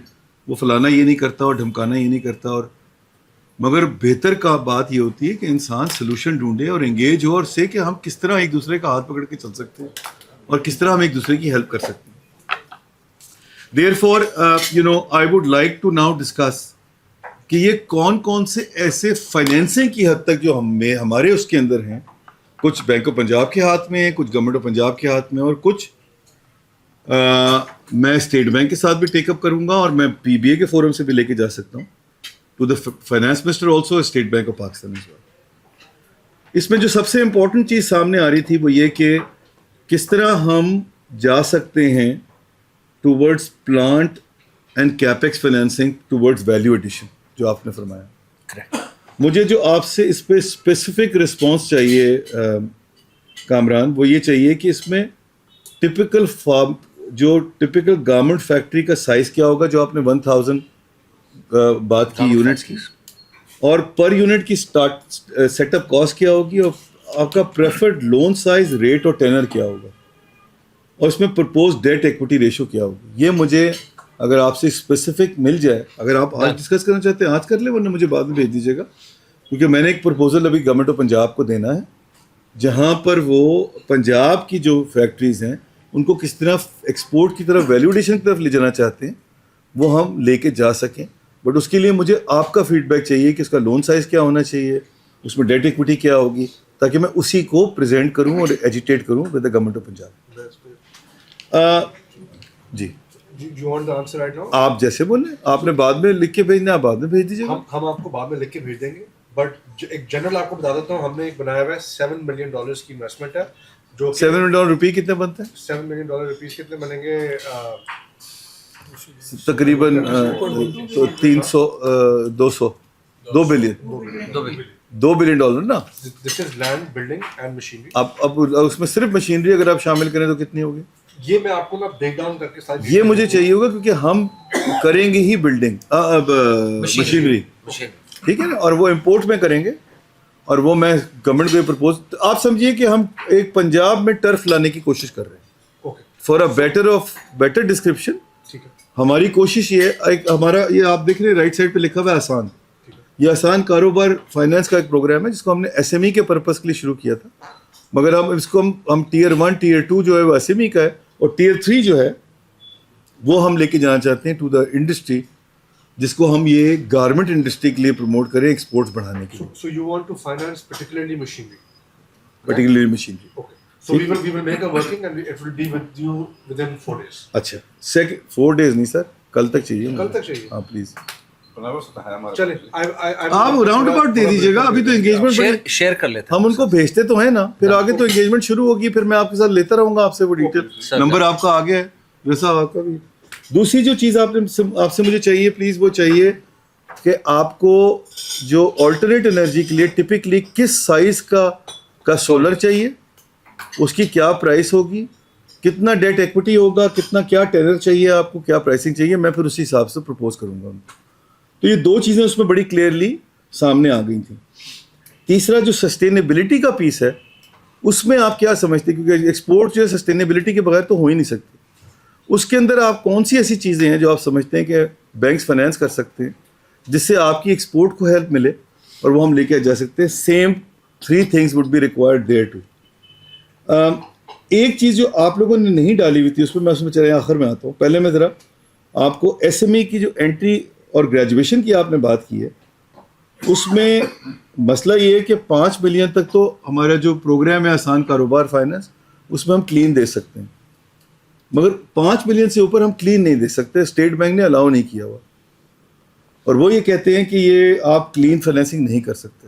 وہ فلانا یہ نہیں کرتا اور ڈھمکانا یہ نہیں کرتا, اور مگر بہتر کا بات یہ ہوتی ہے کہ انسان سلوشن ڈھونڈے اور انگیج ہو اور سے کہ ہم کس طرح ایک دوسرے کا ہاتھ پکڑ کے چل سکتے ہیں اور کس طرح ہم ایک دوسرے کی ہیلپ کر سکتے ہیں. Therefore, I would like to now discuss کہ یہ کون کون سے ایسے فائنینسنگ کی حد تک جو ہمارے اس کے اندر ہیں, کچھ بینک آف پنجاب کے ہاتھ میں ہیں, کچھ گورنمنٹ آف پنجاب کے ہاتھ میں, اور کچھ میں اسٹیٹ بینک کے ساتھ بھی ٹیک اپ کروں گا اور میں پی بی اے کے فورم سے بھی لے کے جا سکتا ہوں to the finance minister also State Bank of Pakistan as well. اس میں جو سب سے امپورٹنٹ چیز سامنے آ رہی تھی وہ یہ کہ کس طرح ہم جا سکتے ہیں towards plant and capex financing towards value addition جو آپ نے فرمایا. مجھے جو آپ سے اس پہ اسپیسیفک رسپانس چاہیے کامران, وہ یہ چاہیے کہ اس میں ٹپکل فارم جو ٹپکل گارمنٹ فیکٹری کا سائز کیا ہوگا جو آپ نے 1000 بات کی یونٹس کی, اور پر یونٹ کی سیٹ اپ کاسٹ کیا ہوگی, اور آپ کا پریفرڈ لون سائز, ریٹ اور ٹینر کیا ہوگا, اور اس میں پرپوز ڈیٹ ایکوٹی ریشو کیا ہوگی. یہ مجھے اگر آپ سے اسپیسیفک مل جائے, اگر آپ آج ڈسکس کرنا چاہتے ہیں آج کر لیں, ورنہ مجھے بعد میں بھیج دیجیے گا, کیونکہ میں نے ایک پرپوزل ابھی گورنمنٹ آف پنجاب کو دینا ہے جہاں پر وہ پنجاب کی جو فیکٹریز ہیں ان کو کس طرح ایکسپورٹ کی طرف ویلیو ایڈیشن کی طرف لے جانا چاہتے ہیں وہ ہم لے کے جا سکیں. بٹ اس کے لیے مجھے آپ کا فیڈ بیک چاہیے کہ اس کا لون سائز کیا ہونا چاہیے, اس میں ڈیٹ ایکوٹی کیا ہوگی, تاکہ میں اسی کو پریزنٹ کروں اور ایجیٹیٹ کروں with the government of Punjab. جی آپ جیسے بولیں, آپ نے بعد میں لکھ کے بھیجنا, آپ بعد میں بھیج دیجیے گا. ہم آپ کو بعد میں لکھ کے بھیج دیں گے, بٹ ایک جنرل آپ کو بتا دیتا ہوں, ہم نے ایک بنایا ہوا ہے $7 ملین کی انویسٹمنٹ ہے, جو $7 ملین روپے کتنے بنتے ہیں؟ $7 ملین کتنے بنیں گے؟ تقریباً 2 بلین نا. This is land, building and machinery. اب اس میں صرف مشینری اگر آپ شامل کریں تو کتنی ہوگی؟ یہ میں آپ کو نا بریک ڈاؤن کر کے ساتھ یہ مجھے چاہیے ہوگا, کیونکہ ہم کریں گے ہی بلڈنگ مشینری, ٹھیک ہے نا, اور وہ امپورٹ میں کریں گے, اور وہ میں گورنمنٹ کو پرپوز, آپ سمجھیے کہ ہم ایک پنجاب میں ٹرف لانے کی کوشش کر رہے ہیں فار اے بیٹر ڈسکرپشن. ہماری کوشش یہ ہے، ایک ہمارا یہ آپ دیکھ رہے ہیں رائٹ سائڈ پہ لکھا ہوا ہے آسان، یہ آسان کاروبار فائنانس کا ایک پروگرام ہے جس کو ہم نے ایس ایم ای کے پرپز کے لیے شروع کیا تھا، مگر ہم اس کو ہم ٹیئر 1 ٹیئر 2 جو ہے وہ ایس ایم ای کا ہے، اور ٹیئر 3 جو ہے وہ ہم لے کے جانا چاہتے ہیں ٹو دا انڈسٹری، جس کو ہم یہ گارمنٹ انڈسٹری کے لیے پروموٹ کریں ایکسپورٹس بڑھانے کے لیے، So you want to finance particularly machinery? Particularly machinery. Okay. So we will make a working and it will be with you within 4 days. اچھا 4 days نہیں سر، کل تک چاہیے. کل تک چاہیے. ہاں پلیز چلیں آپ راؤنڈ اباؤٹ دے دیجیے گا، ابھی تو انگیجمنٹ شیئر کر لیتے ہم ان کو بھیجتے تو ہیں نا، پھر آگے تو انگیجمنٹ شروع ہوگی، پھر میں آپ کے ساتھ لیتا رہوں گا آپ سے وہ ڈیٹیل. نمبر آپ کا آگے ہے ویسا آپ کا بھی. دوسری جو چیز آپ سے مجھے چاہیے پلیز، وہ چاہیے کہ آپ کو جو آلٹرنیٹ انرجی کے لیے ٹپکلی کس سائز کا سولر چاہیے، اس کی کیا پرائس ہوگی، کتنا ڈیٹ ایکوٹی ہوگا، کتنا کیا ٹینر چاہیے آپ کو، کیا پرائسنگ چاہیے، میں پھر اسی حساب سے پرپوز کروں گا. تو یہ 2 چیزیں اس میں بڑی کلیئرلی سامنے آ گئی تھیں. تیسرا جو سسٹینیبلٹی کا پیس ہے، اس میں آپ کیا سمجھتے ہیں، کیونکہ ایکسپورٹ جو ہے سسٹینیبلٹی کے بغیر تو ہو ہی نہیں سکتی. اس کے اندر آپ کون سی ایسی چیزیں ہیں جو آپ سمجھتے ہیں کہ بینکس فائنینس کر سکتے ہیں جس سے آپ کی ایکسپورٹ کو ہیلپ ملے اور وہ ہم لے کے جا سکتے ہیں. Same 3 things would be required there too. ایک چیز جو آپ لوگوں نے نہیں ڈالی ہوئی تھی، اس میں چلے آخر میں آتا ہوں. پہلے میں ذرا آپ کو ایس ایم ای کی جو انٹری اور گریجویشن کی آپ نے بات کی ہے، اس میں مسئلہ یہ ہے کہ 5 ملین تک تو ہمارا جو پروگرام ہے آسان کاروبار فائنانس، اس میں ہم کلین دے سکتے ہیں، مگر 5 ملین سے اوپر ہم کلین نہیں دے سکتے. اسٹیٹ بینک نے الاؤ نہیں کیا ہوا، اور وہ یہ کہتے ہیں کہ یہ آپ کلین فائنینسنگ نہیں کر سکتے.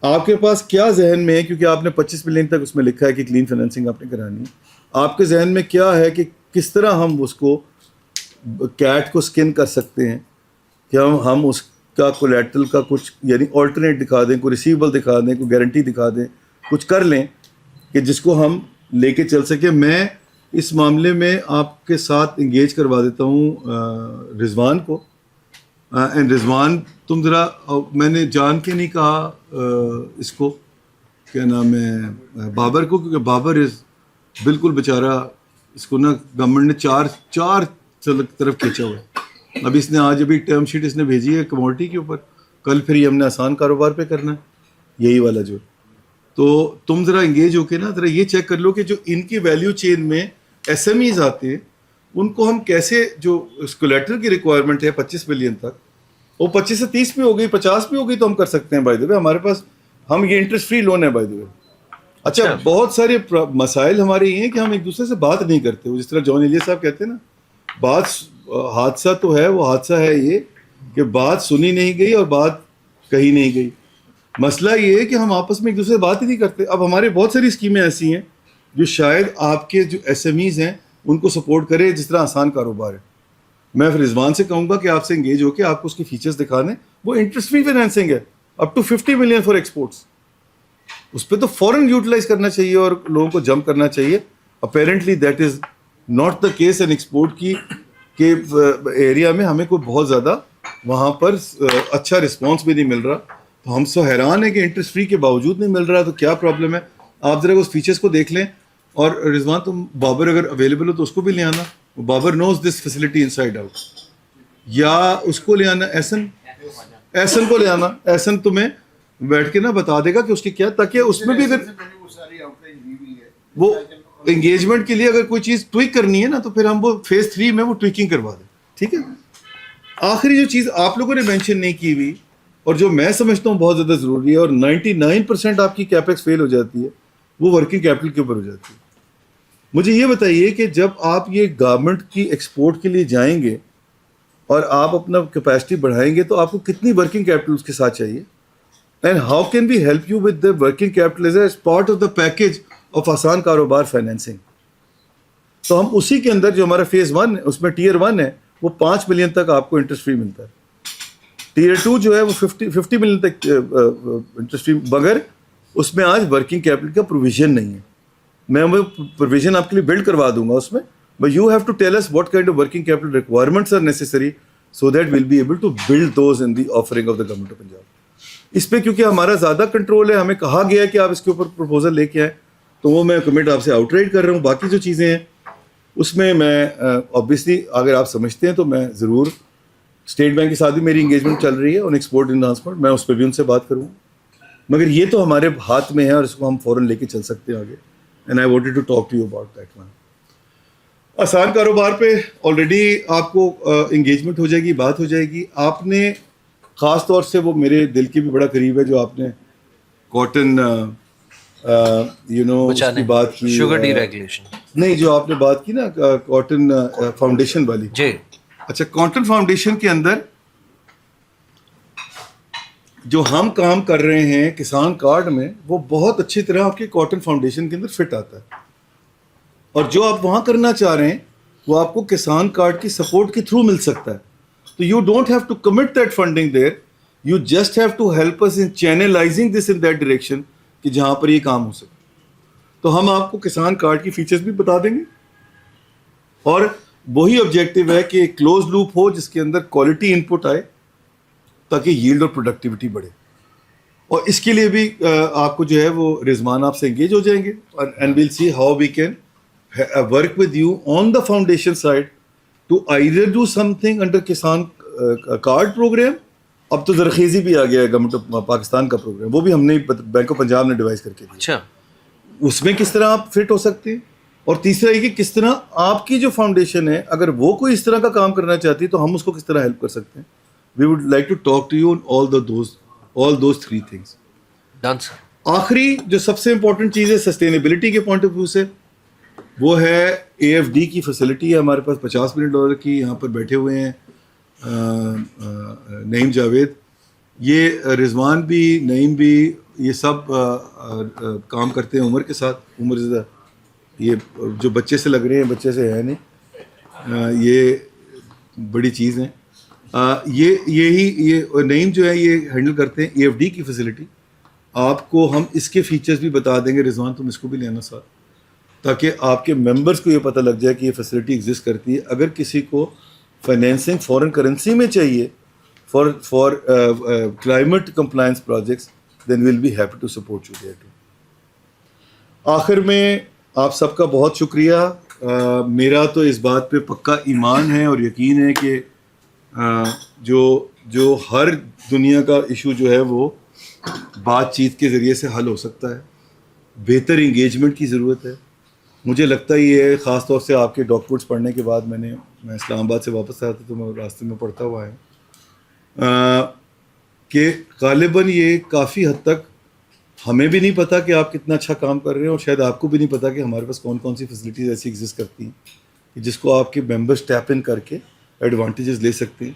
آپ کے پاس کیا ذہن میں ہے، کیونکہ آپ نے 25 ملین تک اس میں لکھا ہے کہ کلین فائنینسنگ آپ نے کرانی ہے، آپ کے ذہن میں کیا ہے کہ کس طرح ہم اس کو کیٹ کو سکن کر سکتے ہیں کہ ہم اس کا کولیٹرل کا کچھ یعنی آلٹرنیٹ دکھا دیں، کوئی ریسیویبل دکھا دیں، کوئی گارنٹی دکھا دیں، کچھ کر لیں کہ جس کو ہم لے کے چل سکیں. میں اس معاملے میں آپ کے ساتھ انگیج کروا دیتا ہوں رضوان کو. اینڈ رضوان تم ذرا، میں نے جان کے نہیں کہا اس کو کیا نام ہے بابر کو، کیونکہ بابر بالکل بیچارہ، اس کو نا گورنمنٹ نے چار طرف کھینچا ہوا ہے. ابھی اس نے آج ابھی ٹرم شیٹ اس نے بھیجی ہے کموڈٹی کے اوپر، کل پھر یہ ہم نے آسان کاروبار پہ کرنا ہے یہی والا جو. تو تم ذرا انگیج ہو کے نا ذرا یہ چیک کر لو کہ جو ان کی ویلیو چین میں ایس ایم ایز آتے ہیں ان کو ہم کیسے، جو کولیٹرل کی ریکوائرمنٹ ہے 25 ملین تک، وہ 25 سے 30 بھی ہو گئی، 50 بھی ہو گئی تو ہم کر سکتے ہیں. بائی دا وے ہمارے پاس ہم یہ انٹرسٹ فری لون ہے بائی دا وے. اچھا بہت سارے مسائل ہمارے یہ ہیں کہ ہم ایک دوسرے سے بات نہیں کرتے. جس طرح جان ایلیس صاحب کہتے ہیں نا، بات حادثہ تو ہے، وہ حادثہ ہے یہ کہ بات سنی نہیں گئی اور بات کہی نہیں گئی. مسئلہ یہ ہے کہ ہم آپس میں ایک دوسرے سے بات ہی نہیں کرتے. اب ہمارے بہت ساری اسکیمیں ایسی ہیں جو شاید آپ کے جو ایس ایم ایز ہیں ان کو سپورٹ کرے، جس طرح آسان کاروبار ہے. میں پھر رضوان سے کہوں گا کہ آپ سے انگیج ہو کے آپ کو اس کے فیچرز دکھا دیں. وہ انٹرسٹ فری فائنینسنگ ہے up to 50 million for exports. اس پہ تو فوراً یوٹیلائز کرنا چاہیے اور لوگوں کو جمپ کرنا چاہیے. Apparently that is not the case. And export کے ایریا میں ہمیں کوئی بہت زیادہ وہاں پر اچھا رسپانس بھی نہیں مل رہا. تو ہم سو حیران ہیں کہ انٹرسٹ فری کے باوجود نہیں مل رہا، تو کیا پرابلم ہے. آپ ذرا اس فیچرس کو دیکھ لیں. اور رضوان تم بابر اگر اویلیبل ہو تو اس کو بھی لے آنا. Babar knows this facility inside out. یا اس کو لے آنا، ایسن کو لے آنا. ایسن تمہیں بیٹھ کے نا بتا دے گا کہ اس کی کیا، تاکہ اس میں بھی اگر وہ انگیجمنٹ کے لیے اگر کوئی چیز ٹویک کرنی ہے نا تو پھر ہم وہ فیز 3 میں وہ ٹویکنگ کروا دیں. ٹھیک ہے. آخری جو چیز آپ لوگوں نے مینشن نہیں کی ہوئی اور جو میں سمجھتا ہوں بہت زیادہ ضروری ہے اور 99% آپ کی کیپیکس فیل ہو جاتی ہے، وہ ورکنگ کیپٹل کے اوپر ہو جاتی ہے. مجھے یہ بتائیے کہ جب آپ یہ گورنمنٹ کی ایکسپورٹ کے لیے جائیں گے اور آپ اپنا کیپیسٹی بڑھائیں گے تو آپ کو کتنی ورکنگ کیپٹل اس کے ساتھ چاہیے؟ And how can we help you with the working capital as part of the package of Aasan Karobar financing. تو ہم اسی کے اندر جو ہمارا فیز 1 ہے اس میں ٹیئر 1 ہے وہ 5 ملین تک آپ کو انٹرسٹ فری ملتا ہے. ٹیئر 2 جو ہے وہ 50 ملین تک انٹرسٹ فری، مگر اس میں آج ورکنگ کیپٹل کا پروویژن نہیں ہے. میں وہ پروویژن آپ کے لیے بلڈ کروا دوں گا اس میں، but you have to tell us what kind of working capital requirements are necessary so that we'll be able to build those in the offering of the government of Punjab. اس پہ کیونکہ ہمارا زیادہ کنٹرول ہے، ہمیں کہا گیا ہے کہ آپ اس کے اوپر پروپوزل لے کے آئیں، تو وہ میں کمنٹ آپ سے آؤٹ رائٹ کر رہا ہوں. باقی جو چیزیں ہیں اس میں obviously اگر آپ سمجھتے ہیں تو میں ضرور, اسٹیٹ بینک کے ساتھ بھی میری انگیجمنٹ چل رہی ہے آن ایکسپورٹ انہانسمنٹ, میں اس پہ بھی ان سے بات کروں, مگر یہ تو ہمارے ہاتھ میں ہے اور اس کو ہم فوراً لے کے چل سکتے ہیں آگے. And I wanted to talk to you about that one. Aasan Karobar پہ آلریڈی آپ کو انگیجمنٹ ہو جائے گی, بات ہو جائے گی. آپ نے خاص طور سے وہ میرے دل کے بھی بڑا قریب ہے جو آپ نے کاٹن اس کی بات کی, شوگر ڈی ریگولیشن نہیں جو آپ نے بات کی نا کاٹن فاؤنڈیشن والی. جی اچھا, کاٹن فاؤنڈیشن کے اندر جو ہم کام کر رہے ہیں کسان کارڈ میں, وہ بہت اچھی طرح آپ کے کاٹن فاؤنڈیشن کے اندر فٹ آتا ہے, اور جو آپ وہاں کرنا چاہ رہے ہیں وہ آپ کو کسان کارڈ کی سپورٹ کے تھرو مل سکتا ہے. تو you don't have to commit that funding there, you just have to help us in channelizing this in that direction کہ جہاں پر یہ کام ہو سکے. تو ہم آپ کو کسان کارڈ کی فیچرز بھی بتا دیں گے, اور وہی آبجیکٹو ہے کہ ایک کلوز لوپ ہو جس کے اندر کوالٹی ان پٹ آئے تاکہ ییلڈ اور پروڈکٹیوٹی بڑھے. اور اس کے لیے بھی آپ کو جو ہے وہ رضوان آپ سے انگیج ہو جائیں گے, and we'll see how we can work with you on the foundation side to either do something under Kissan card program. اب تو زرخیزی بھی آ گیا ہے گورنمنٹ آف پاکستان کا پروگرام, وہ بھی ہم نے بینک آف پنجاب نے ڈیوائز کر کے دیا. اچھا, اس میں کس طرح آپ فٹ ہو سکتے ہیں, اور تیسرا یہ کہ کس طرح آپ کی جو فاؤنڈیشن ہے اگر وہ کوئی اس طرح کا کام کرنا چاہتی ہے تو ہم اس کو کس طرح ہیلپ کر سکتے ہیں. We would like to talk to you on all those three things. Done sir. آخری جو سب سے امپورٹنٹ چیز ہے سسٹینیبلٹی کے پوائنٹ آف ویو سے, وہ ہے اے ایف ڈی کی فیسلٹی ہے ہمارے پاس $50 ملین کی. یہاں پر بیٹھے ہوئے ہیں نعیم جاوید, یہ رضوان بھی, نعیم بھی, یہ سب کام کرتے ہیں عمر کے ساتھ. عمر زدہ یہ جو بچے سے لگ رہے ہیں, بچے سے ہے نہیں, یہ بڑی چیز ہیں. یہ نعیم جو ہے یہ ہینڈل کرتے ہیں اے ایف ڈی کی فیسلٹی. آپ کو ہم اس کے فیچرز بھی بتا دیں گے, رضوان تم اس کو بھی لینا ساتھ, تاکہ آپ کے ممبرس کو یہ پتہ لگ جائے کہ یہ فیسلٹی ایگزسٹ کرتی ہے. اگر کسی کو فائنینسنگ فورن کرنسی میں چاہیے for climate compliance projects, then we'll be happy to support you there too. آخر میں آپ سب کا بہت شکریہ. میرا تو اس بات پہ پکا ایمان ہے اور یقین ہے کہ جو ہر دنیا کا ایشو جو ہے وہ بات چیت کے ذریعے سے حل ہو سکتا ہے. بہتر انگیجمنٹ کی ضرورت ہے. مجھے لگتا ہی ہے خاص طور سے آپ کے ڈاکومنٹس پڑھنے کے بعد, میں اسلام آباد سے واپس آیا تھا تو میں راستے میں پڑھتا ہوا آیا کہ غالباً یہ کافی حد تک ہمیں بھی نہیں پتا کہ آپ کتنا اچھا کام کر رہے ہیں, اور شاید آپ کو بھی نہیں پتا کہ ہمارے پاس کون کون سی فیسلٹیز ایسی ایگزسٹ کرتی ہیں کہ جس کو آپ کے ممبرس ٹیپ ان کر کے ایڈوانٹیجز لے سکتے ہیں,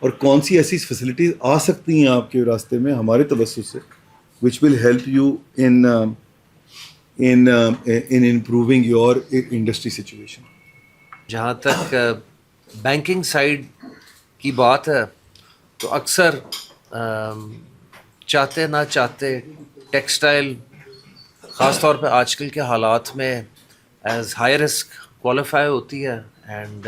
اور کون سی ایسی فیسلٹیز آ سکتی ہیں آپ کے راستے میں ہمارے توسط سے which will help you in improving your industry situation. جہاں تک بینکنگ سائڈ کی بات ہے تو اکثر چاہتے نہ چاہتے ٹیکسٹائل خاص طور پہ آج کل کے حالات میں ایز ہائی رسک کوالیفائی ہوتی ہے, اینڈ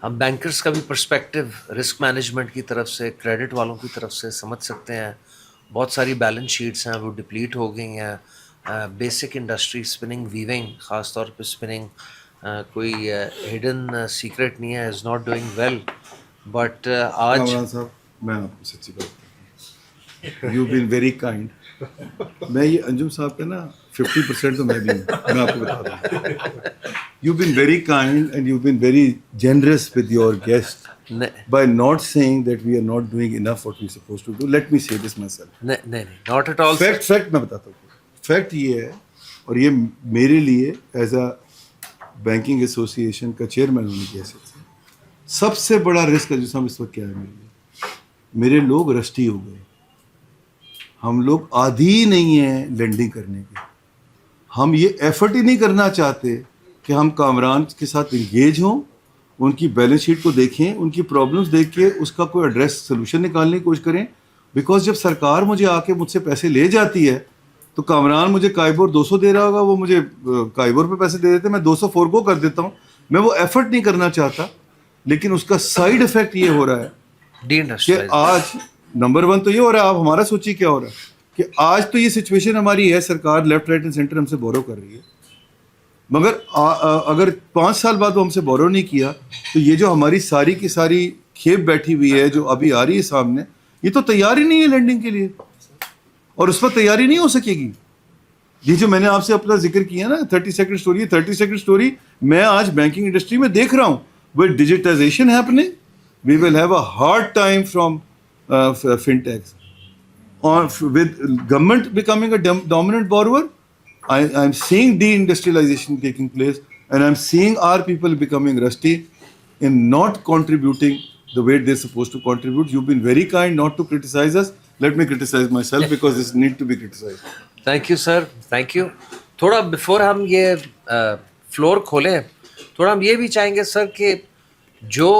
ہم بینکرز کا بھی پرسپیکٹو رسک مینجمنٹ کی طرف سے, کریڈٹ والوں کی طرف سے سمجھ سکتے ہیں. بہت ساری بیلنس شیٹس ہیں وہ ڈپلیٹ ہو گئی ہیں. بیسک انڈسٹری اسپننگ ویونگ, خاص طور پہ اسپننگ کوئی ہڈن سیکرٹ نہیں ہے, is not doing well. But آج کامران صاحب میں آپ کو سچی بات یو بین ویری کائنڈ. میں یہ انجم صاحب کا نا 50% تو میں بھی ہوں, میں آپ کو بتا دوں. You been very kind and you been very generous with your guest by not saying that we are not doing enough what we're supposed to do. Let me say this myself. نہیں, not at all. Fact میں بتاتا ہوں. Fact یہ ہے, اور یہ میرے لیے ایز اے بینکنگ ایسوسیشن کا چیئرمین ہونے کی حیثیت سے سب سے بڑا رسک ہے جو اس وقت کیا ہے میرے لیے. میرے لوگ رسٹی ہو گئے. ہم لوگ عادی ہی نہیں ہیں لینڈنگ کرنے کے. ہم یہ ایفرٹ ہی نہیں کرنا چاہتے کہ ہم کامران کے ساتھ انگیج ہوں, ان کی بیلنس شیٹ کو دیکھیں, ان کی پرابلمس دیکھ کے اس کا کوئی ایڈریس سلوشن نکالنے کی کوشش کریں. بیکاز جب سرکار مجھے آ کے مجھ سے پیسے لے جاتی ہے تو کامران مجھے کائبور 200 دے رہا ہوگا, وہ مجھے کائبور پہ پیسے دے دیتے, میں 200 فورگو کر دیتا ہوں. میں وہ ایفرٹ نہیں کرنا چاہتا, لیکن اس کا سائڈ افیکٹ یہ ہو رہا ہے کہ آج نمبر 1 تو یہ ہو رہا ہے. آپ ہمارا سوچیے کیا ہو رہا ہے کہ آج تو یہ سچویشن ہماری ہے, سرکار لیفٹ رائٹ اینڈ سینٹر ہم سے بورو کر رہی ہے. مگر اگر 5 سال بعد وہ ہم سے بورو نہیں کیا تو یہ جو ہماری ساری کی ساری کھیپ بیٹھی ہوئی ہے جو ابھی آ رہی ہے سامنے, یہ تو تیار ہی نہیں ہے لینڈنگ کے لیے, اور اس پر تیاری نہیں ہو سکے گی. یہ جو میں نے آپ سے اپنا ذکر کیا نا 32nd اسٹوری, 32nd اسٹوری میں آج بینکنگ انڈسٹری میں دیکھ رہا ہوں. With digitization happening we will have a hard time from fintechs. With government becoming a dominant borrower, I'm seeing deindustrialization taking place, and I'm seeing our people becoming rusty in not contributing the way they're supposed to contribute. You've been very kind not to criticize us. Let me criticize myself because this need to be criticized. Thank you sir, thank you. تھوڑا before ہم یہ floor کھولیں, تھوڑا ہم یہ بھی چاہیں گے سر کہ جو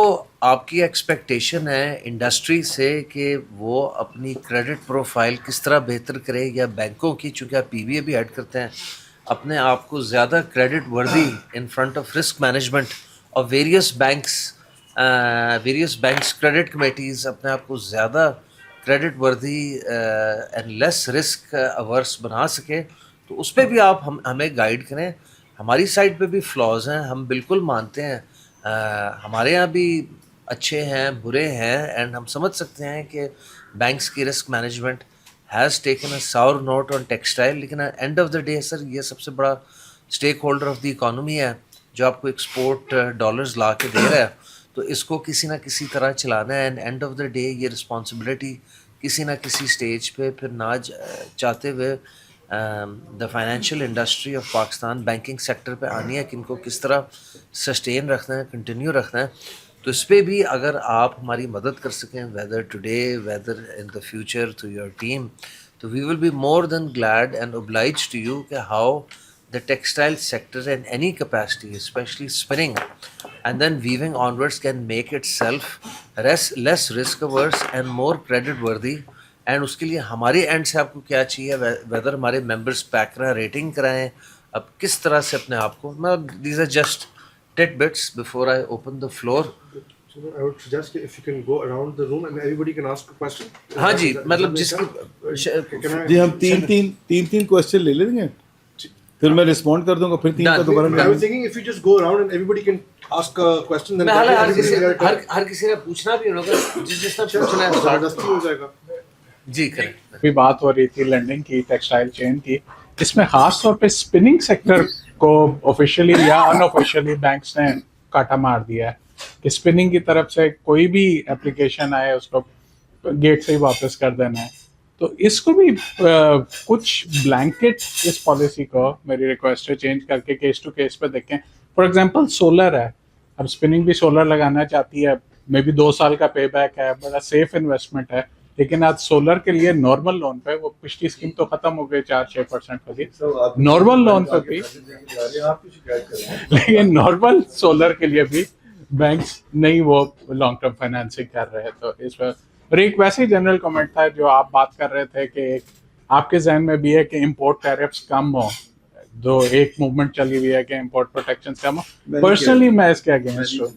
آپ کی ایکسپیکٹیشن ہے انڈسٹری سے کہ وہ اپنی کریڈٹ پروفائل کس طرح بہتر کرے, یا بینکوں کی, چونکہ آپ پی بی اے بھی ایڈ کرتے ہیں, اپنے آپ کو زیادہ کریڈٹ وردی in front of risk management اور ویریس بینکس کریڈٹ کمیٹیز اپنے آپ کو زیادہ کریڈٹ وردی اینڈ لیس رسک اورس بنا سکے, تو اس پہ بھی آپ ہمیں گائیڈ کریں. ہماری سائڈ پہ بھی فلاز ہیں, ہم بالکل مانتے ہیں, ہمارے یہاں بھی اچھے ہیں برے ہیں, اینڈ ہم سمجھ سکتے ہیں کہ بینکس کی risk management has taken a sour note on textile. لیکن end of the day sir یہ سب سے بڑا stakeholder of the economy ہے جو آپ کو ایکسپورٹ ڈالرز لا کے دے رہا ہے, تو اس کو کسی نہ کسی طرح چلانا ہے. And and of the day یہ رسپانسبلٹی کسی نہ کسی اسٹیج پہ پھر نہ چاہتے ہوئے the financial industry of Pakistan banking sector پہ آنی ہے کہ ان کو کس طرح سسٹین رکھنا ہے, کنٹینیو رکھنا ہے. تو اس پہ بھی اگر آپ ہماری مدد کر سکیں, whether today whether in the future through your team, تو we will be more than glad and obliged to you کہ how the textile sector in any capacity, especially spinning and then weaving onwards, can make itself less risk averse and more credit worthy. And اس کے لیے ہمارے and سے آپ کو کیا چاہیے, ویدر ہمارے ممبرس پیک کرائیں, ریٹنگ کرائیں, اب کس طرح سے اپنے آپ کو, these are just titbits before I open the floor. So I would suggest if you can go around the room and everybody can ask a question. ہاں جی, مطلب جس کی جی ہم تین کوشچن لے لیں گے, پھر میں رسپونڈ کر دوں گا, پھر 3 کا دوبارہ. I was thinking if you just go around and everybody can ask a question, then ہر کسی نے پوچھنا بھی ہوگا, جس نے پوچھنا ہے زبردستی ہو جائے گا. جی کریں. ابھی بات ہو رہی تھی لینڈنگ کی, ٹیکسٹائل چین کی, اس میں خاص طور پہ اسپننگ سیکٹر کو آفیشیلی یا ان آفیشیلی بینکس نے کاٹا مار دیا ہے کہ اسپننگ کی طرف سے کوئی بھی اپلیکیشن آئے اس کو گیٹ سے ہی واپس کر دینا ہے. تو اس کو بھی کچھ بلینکٹ اس پالیسی کو میری ریکویسٹ ہے چینج کر کے کیس ٹو کیس پہ دیکھیں. فار ایگزامپل سولر ہے, اب اسپننگ بھی سولر لگانا چاہتی ہے, مے بی 2 سال کا پے بیک ہے, بڑا سیف انویسٹمنٹ ہے, لیکن آج سولر کے لیے نارمل لون پہ, وہ پچھلی اسکیم تو ختم ہو گئی 4-6% والی, نارمل لون پہ بھی, لیکن نارمل سولر کے لیے بھی بینکس نہیں وہ لانگ ٹرم فائنینسنگ کر رہے. تو اس پہ اور ایک ویسے ہی جنرل کمنٹ تھا جو آپ بات کر رہے تھے کہ آپ کے ذہن میں بھی ہے کہ امپورٹ ٹیرفس کم ہوں, جو ایک موومنٹ چلی ہوئی ہے کہ امپورٹ پروٹیکشن کم ہو. پرسنلی میں اس کے اگینسٹ ہوں,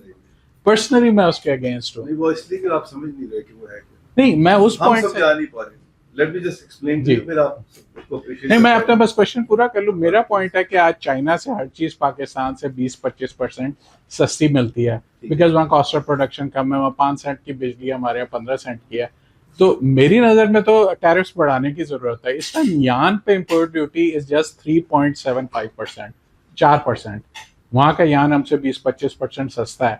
پرسنلی میں اس کے اگینسٹ ہوں. وہ اس لیے کہ آپ سمجھ نہیں رہے کہ وہ ہے نہیں, میں اس پوائنٹ سے جا نہیں پا رہے. Let me just explain to you, پھر آپ نہیں, میں اپنا بس کوشچن پورا کر لوں. میرا پوائنٹ ہے کہ آج چائنا سے ہر چیز پاکستان سے 20-25% سستی ملتی ہے, بیکاز وہاں کاسٹ آف پروڈکشن کم ہے, وہاں 5 سینٹ کی بجلی ہمارے یہاں 15 سینٹ کی ہے. تو میری نظر میں تو ٹیرفس بڑھانے کی ضرورت ہے. اس ٹائم یان پہ امپورٹ ڈیوٹی از جسٹ 3.75%, 4%. وہاں کا یان ہم سے 20-25% سستا ہے.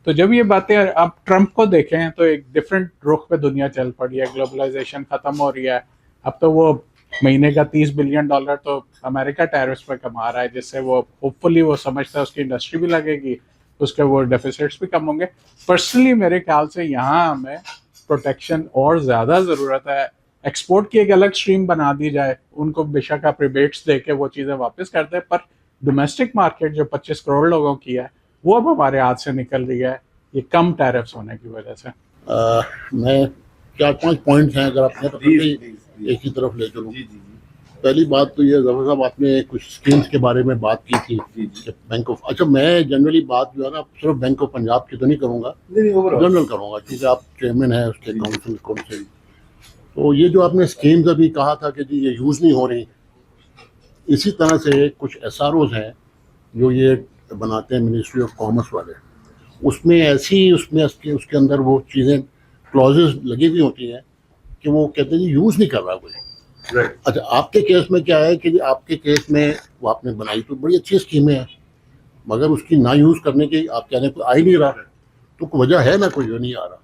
تو جب یہ باتیں اب ٹرمپ کو دیکھیں تو ایک ڈفرینٹ رخ پہ دنیا چل پڑی ہے, گلوبلائزیشن ختم ہو رہی ہے. اب تو وہ مہینے کا $30 بلین تو امریکہ ٹیرفس پہ کما رہا ہے, جس سے وہ ہوپ فلی وہ سمجھتا ہے اس کی انڈسٹری بھی لگے گی, اس کے وہ ڈیفیسٹس بھی کم ہوں گے. پرسنلی میرے خیال سے یہاں ہمیں پروٹیکشن اور زیادہ ضرورت ہے. ایکسپورٹ کی ایک الگ اسٹریم بنا دی جائے, ان کو بے شک آپ ریبیٹس دے کے وہ چیزیں واپس کر دیں, پر ڈومیسٹک مارکیٹ جو 25 کروڑ لوگوں کی ہے وہ اب ہمارے ہاتھ سے نکل رہی ہے, یہ کم ٹیرفس ہونے کی وجہ سے. میں 4-5 پوائنٹس ہیں, اگر آپ ایک ہی طرف لے چلوں. پہلی بات تو یہ ظفر صاحب آپ نے کچھ اسکیمس کے بارے میں بات کی تھی بینک آف, اچھا میں جنرلی بات جو ہے نا صرف بینک آف پنجاب کی تو نہیں کروں گا, جنرل کروں گا, کیونکہ آپ چیئرمین ہیں اس کے کونسل. تو یہ جو آپ نے اسکیمز ابھی کہا تھا کہ جی یہ یوز نہیں ہو رہی, اسی طرح سے کچھ ایس آر اوز ہیں جو یہ بناتے ہیں منسٹری آف کامرس والے, اس میں ایسی اس کے اندر وہ چیزیں کلوزز لگی ہوئی ہوتی ہیں کہ وہ کہتے ہیں جی یوز نہیں کر رہا کوئی. رائٹ. اچھا آپ کے کیس میں کیا ہے کہ جی آپ کے کیس میں وہ آپ نے بنائی تو بڑی اچھی اسکیمیں ہیں, مگر اس کی نہ یوز کرنے کی آپ کہنے کو آ ہی نہیں رہا, تو کوئی وجہ ہے نا کوئی جو نہیں آ رہا.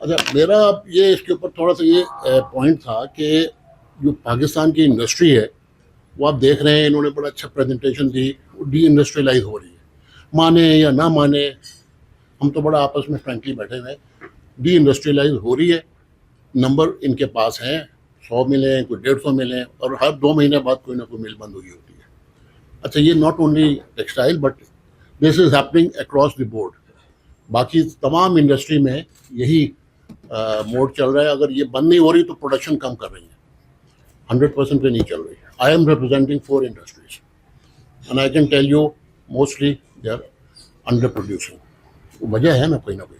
اچھا میرا یہ اس کے اوپر تھوڑا سا یہ پوائنٹ تھا کہ جو پاکستان کی انڈسٹری ہے وہ آپ دیکھ رہے ہیں, انہوں نے بڑا اچھا پریزنٹیشن دی, وہ ڈی انڈسٹریلائز ہو رہی ہے, مانے یا نہ مانے, ہم تو بڑا آپس میں فرینکلی بیٹھے ہوئے, ڈی انڈسٹریلائز ہو رہی ہے. نمبر ان کے پاس ہیں, 100 ملیں, کوئی 150 ملیں, اور ہر 2 مہینے بعد کوئی نہ کوئی مل بند ہوئی ہوتی ہے. اچھا یہ not only textile but this is happening across the board. باقی تمام انڈسٹری میں یہی موڈ چل رہا ہے. اگر یہ بند نہیں ہو رہی تو پروڈکشن کم کر رہی ہیں, 100% پہ نہیں چل رہی. I am representing 4 industries and I can tell you mostly they are under producing. وجہ ہے نا کوئی نہ کوئی.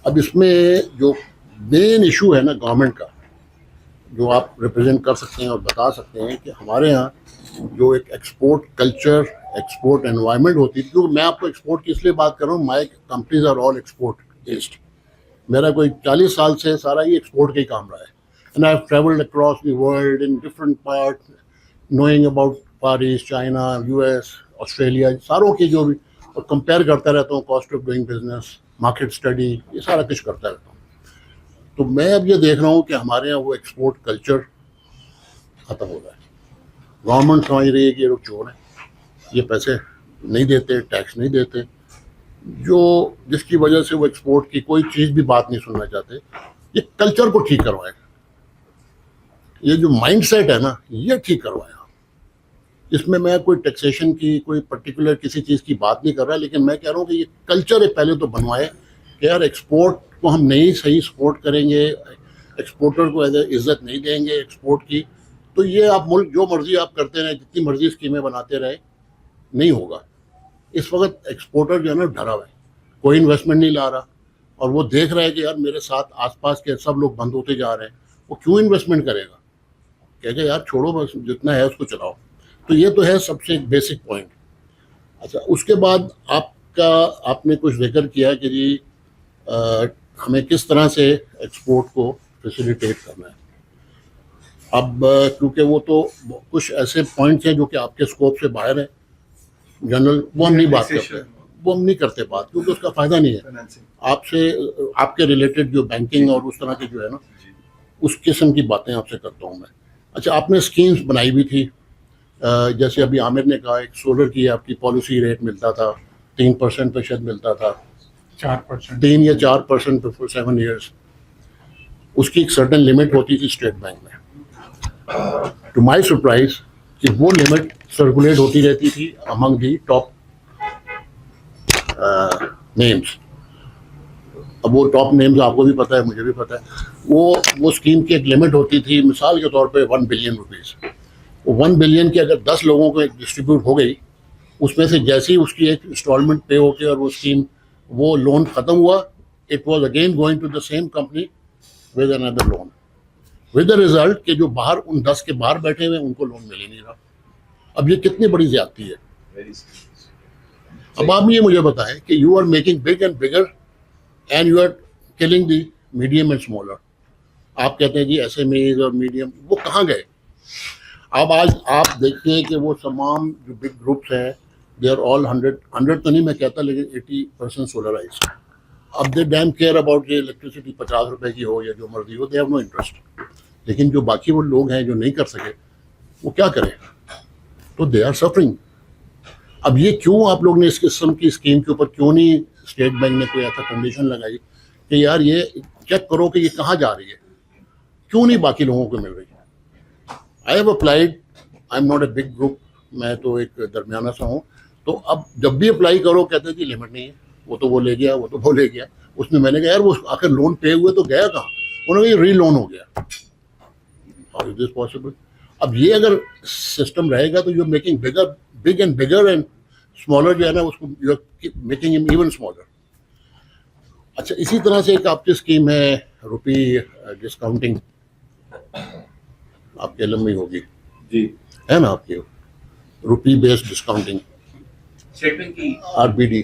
اب اس میں جو مین ایشو ہے نا گورنمنٹ کا, جو آپ ریپرزینٹ کر سکتے ہیں اور بتا سکتے ہیں کہ ہمارے ہاں جو ایک ایکسپورٹ کلچر, ایکسپورٹ انوائرمنٹ ہوتی ہے, کیونکہ میں آپ کو ایکسپورٹ کی اس لیے بات کر رہا ہوں, my companies are all export based. میرا کوئی 40 سال سے سارا ہی ایکسپورٹ کا ہی کام رہا ہے. And I have travelled across the world in different part, knowing about far east, China, US, Australia, ساروں کی جو بھی, اور کمپیئر کرتا رہتا ہوں, cost of doing business, market study, یہ سارا کچھ کرتا رہتا ہوں. تو میں اب یہ دیکھ رہا ہوں کہ ہمارے یہاں وہ ایکسپورٹ کلچر ختم ہو رہا ہے. گورنمنٹ سمجھ رہی ہے کہ یہ لوگ چور ہیں, یہ پیسے نہیں دیتے, ٹیکس نہیں دیتے, جس کی وجہ سے وہ ایکسپورٹ کی کوئی چیز بھی بات نہیں سننا چاہتے. یہ کلچر کو ٹھیک کروائیں, یہ جو مائنڈ سیٹ ہے نا یہ ٹھیک کروائیں. اس میں کوئی ٹیکسیشن کی, کوئی پرٹیکولر کسی چیز کی بات نہیں کر رہا, لیکن میں کہہ رہا ہوں کہ یہ کلچر پہلے تو بنوائے کہ یار ایکسپورٹ کو ہم نہیں صحیح سپورٹ کریں گے, ایکسپورٹر کو عزت نہیں دیں گے ایکسپورٹ کی, تو یہ آپ ملک جو مرضی آپ کرتے رہے, جتنی مرضی اسکیمیں بناتے رہے, نہیں ہوگا. اس وقت ایکسپورٹر جو ہے نا ڈرا ہوا ہے, کوئی انویسٹمنٹ نہیں لا رہا, اور وہ دیکھ رہا ہے کہ یار میرے ساتھ آس پاس کے سب لوگ بند ہوتے جا رہے ہیں, وہ کیوں انویسٹمنٹ کرے گا, کہے گا یار چھوڑو بس جتنا ہے اس کو چلاؤ. تو یہ تو ہے سب سے ایک بیسک پوائنٹ. اچھا اس کے بعد آپ نے کچھ ذکر کیا کہ جی ہمیں کس طرح سے ایکسپورٹ کو فیسیلیٹیٹ کرنا ہے. اب کیونکہ وہ تو کچھ ایسے پوائنٹس ہیں جو کہ آپ کے اسکوپ سے باہر ہیں, جنرل, وہ ہم نہیں بات کرتے, وہ ہم نہیں کرتے بات, کیونکہ اس کا فائدہ نہیں ہے. آپ کے ریلیٹڈ جو بینکنگ اور اس طرح کی جو ہے نا, اس قسم کی باتیں آپ سے کرتا ہوں میں. اچھا آپ نے اسکیمز بنائی بھی تھی, جیسے ابھی عامر نے کہا, ایک سولر کی آپ کی پالیسی ریٹ ملتا تھا 3% پہ شاید ملتا تھا, 4%, 3 یا 4% پہ 7 ایئرس. اس کی ایک سرٹن لمٹ ہوتی تھی اسٹیٹ بینک میں. ٹو مائی سرپرائز کہ وہ لمٹ سرکولیٹ ہوتی رہتی تھی امنگ دی ٹاپ نیمز. اب وہ ٹاپ نیمز آپ کو بھی پتہ ہے, مجھے بھی پتہ ہے. وہ اسکیم کی ایک لمٹ ہوتی تھی, مثال کے طور پہ 1 بلین روپیز. 1 بلین کی اگر 10 لوگوں کو ڈسٹریبیوٹ ہو گئی, اس میں سے جیسے ہی اس کی ایک انسٹالمنٹ پے ہو کے اور وہ اسکیم, وہ لون ختم ہوا, it was again going to the same company with under loan, with the result کہ جو باہر ان 10 کے باہر بیٹھے ہوئے ان کو لون مل ہی نہیں رہا. اب یہ کتنی بڑی زیادتی ہے. اب آپ یہ مجھے بتائیں کہ you are making big and bigger and you are killing the medium and smaller. آپ کہتے ہیں جی ایس ایم ایز اور میڈیم, وہ کہاں گئے؟ اب آج آپ دیکھتے ہیں کہ وہ تمام جو بگ گروپس ہیں, دے آر آل 100 تو نہیں میں کہتا, لیکن 80% سولرائز. اب دے ڈیم کیئر اباؤٹ یہ الیکٹریسٹی 50 روپے کی ہو یا جو مرضی ہو, دے ہیو نو انٹرسٹ. لیکن جو باقی وہ لوگ ہیں جو نہیں کر سکے, وہ کیا کریں؟ تو دے آر سفرنگ. اب یہ کیوں آپ لوگ نے اس قسم کی اسکیم کے اوپر کیوں نہیں اسٹیٹ بینک نے کوئی ایسا کنڈیشن لگائی کہ یار یہ چیک کرو کہ یہ کہاں جا رہی ہے, کیوں نہیں باقی لوگوں کو مل رہی ہے؟ I have applied, I am not a big group, میں تو ایک درمیانہ سا ہوں. تو اب جب بھی اپلائی کرو کہتے ہیں جی لمٹ نہیں ہے, وہ تو وہ لے گیا, وہ تو وہ لے گیا. اس میں نے کہا یار وہ آخر لون پے ہوئے تو گیا کہاں؟ انہوں نے کہا ری لون ہو گیا. How is this possible? اب یہ اگر سسٹم رہے گا تو you are making big and bigger and smaller جو ہے نا اس کو یو آر میکنگ ہم ایون اسمالر. اچھا اسی طرح سے ایک آپ کی اسکیم ہے روپی ڈسکاؤنٹنگ, آپ کے علم میں ہوگی جی ہے نا, آپ کی rupee based discounting. RBD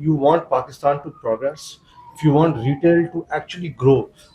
you want Pakistan to progress, if you want retail to actually grow,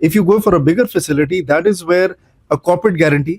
If you go for a bigger facility, that is where a corporate guarantee,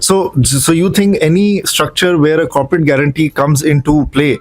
so you think any structure where a corporate guarantee comes into play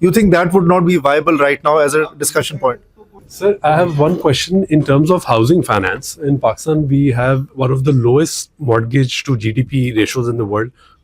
you think that would not be viable right now as a discussion point? Sir, I have one question in terms of housing finance. In Pakistan, we have one of the lowest mortgage to GDP ratios in the world.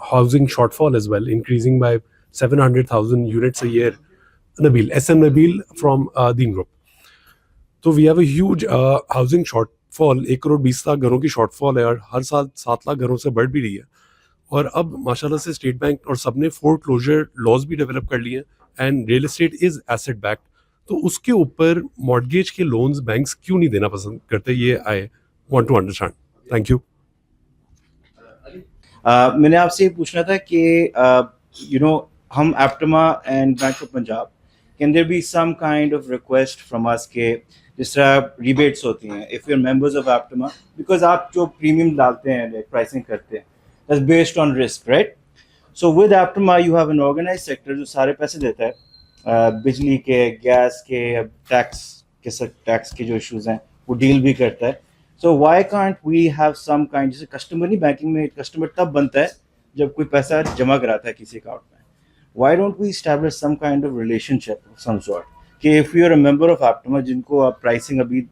housing shortfall as well, increasing by 700,000 units a year. Nabil, SM Nabil from Deen Group. تو we have a huge housing shortfall. 1,20,00,000 گھروں کی short فال ہے اور ہر سال 7 لاکھ گھروں سے بڑھ بھی رہی ہے. اور اب ماشاء اللہ سے اسٹیٹ بینک اور سب نے فور کلوجر لاز بھی ڈیولپ کر لیے ہیں and real estate is asset backed. تو اس کے اوپر مارگیج کے لونز بینکس کیوں نہیں دینا پسند کرتے؟ یہ I want to understand. Thank you. میں نے آپ سے یہ پوچھنا تھا کہ ہم APTMA and bank of Punjab can there be some kind of request from اس کہ جس طرح ریبیٹس ہوتی ہیں if you are members of APTMA, because آپ جو پریمیم ڈالتے ہیں پرائسنگ کرتے ہیں that's based on risk, right? So with Aptoma you have an organized sector جو سارے پیسے دیتا ہے, بجلی کے, گیس کے, ٹیکس کے جو ایشوز ہیں وہ ڈیل بھی کرتا ہے. So why can't we have some kind, جیسے کسٹمر نہیں, بینکنگ میں کسٹمر تب بنتا ہے جب کوئی پیسہ جمع کراتا ہے کسی اکاؤنٹ میں. Why don't we establish some kind of relationship of some sort کہ if you are a member of Aptoma جن کو آپ پرائسنگ ابھی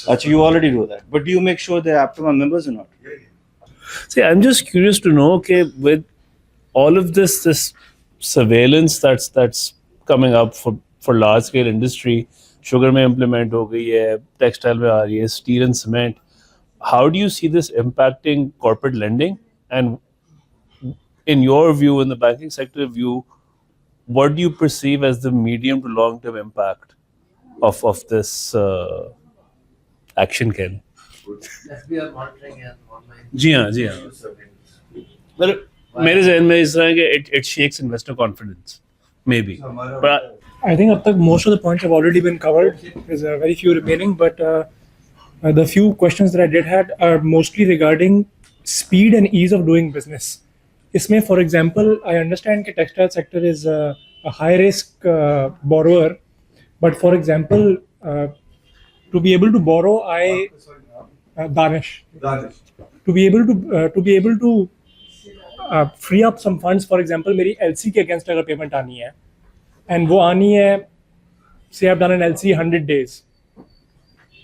اچھا you already do that, but do you make sure that Aptoma members or not? See, I'm just curious to know, okay, with all of this surveillance that's coming up for large scale industry, sugar mein implement ho gayi hai, textile mein aa rahi hai, steel and cement, how do you see this impacting corporate lending? And in your view, in the banking sector view, what do you perceive as the medium to long term impact of this action can? جی ہاں پر میرے ذہن میں اس طرح کہ it shakes investor confidence may be. I think up tak most of the points have already been covered. There's very few remaining, but the few questions that I did had are mostly regarding speed and ease of doing business. Isme, for example, I understand that textile sector is a high risk borrower, but for example, to be able to borrow, Danish. To be able to free up some funds, for example, میری LC کے against اگر payment آنی ہے and وہ آنی ہے, say I've done an LC 100 days.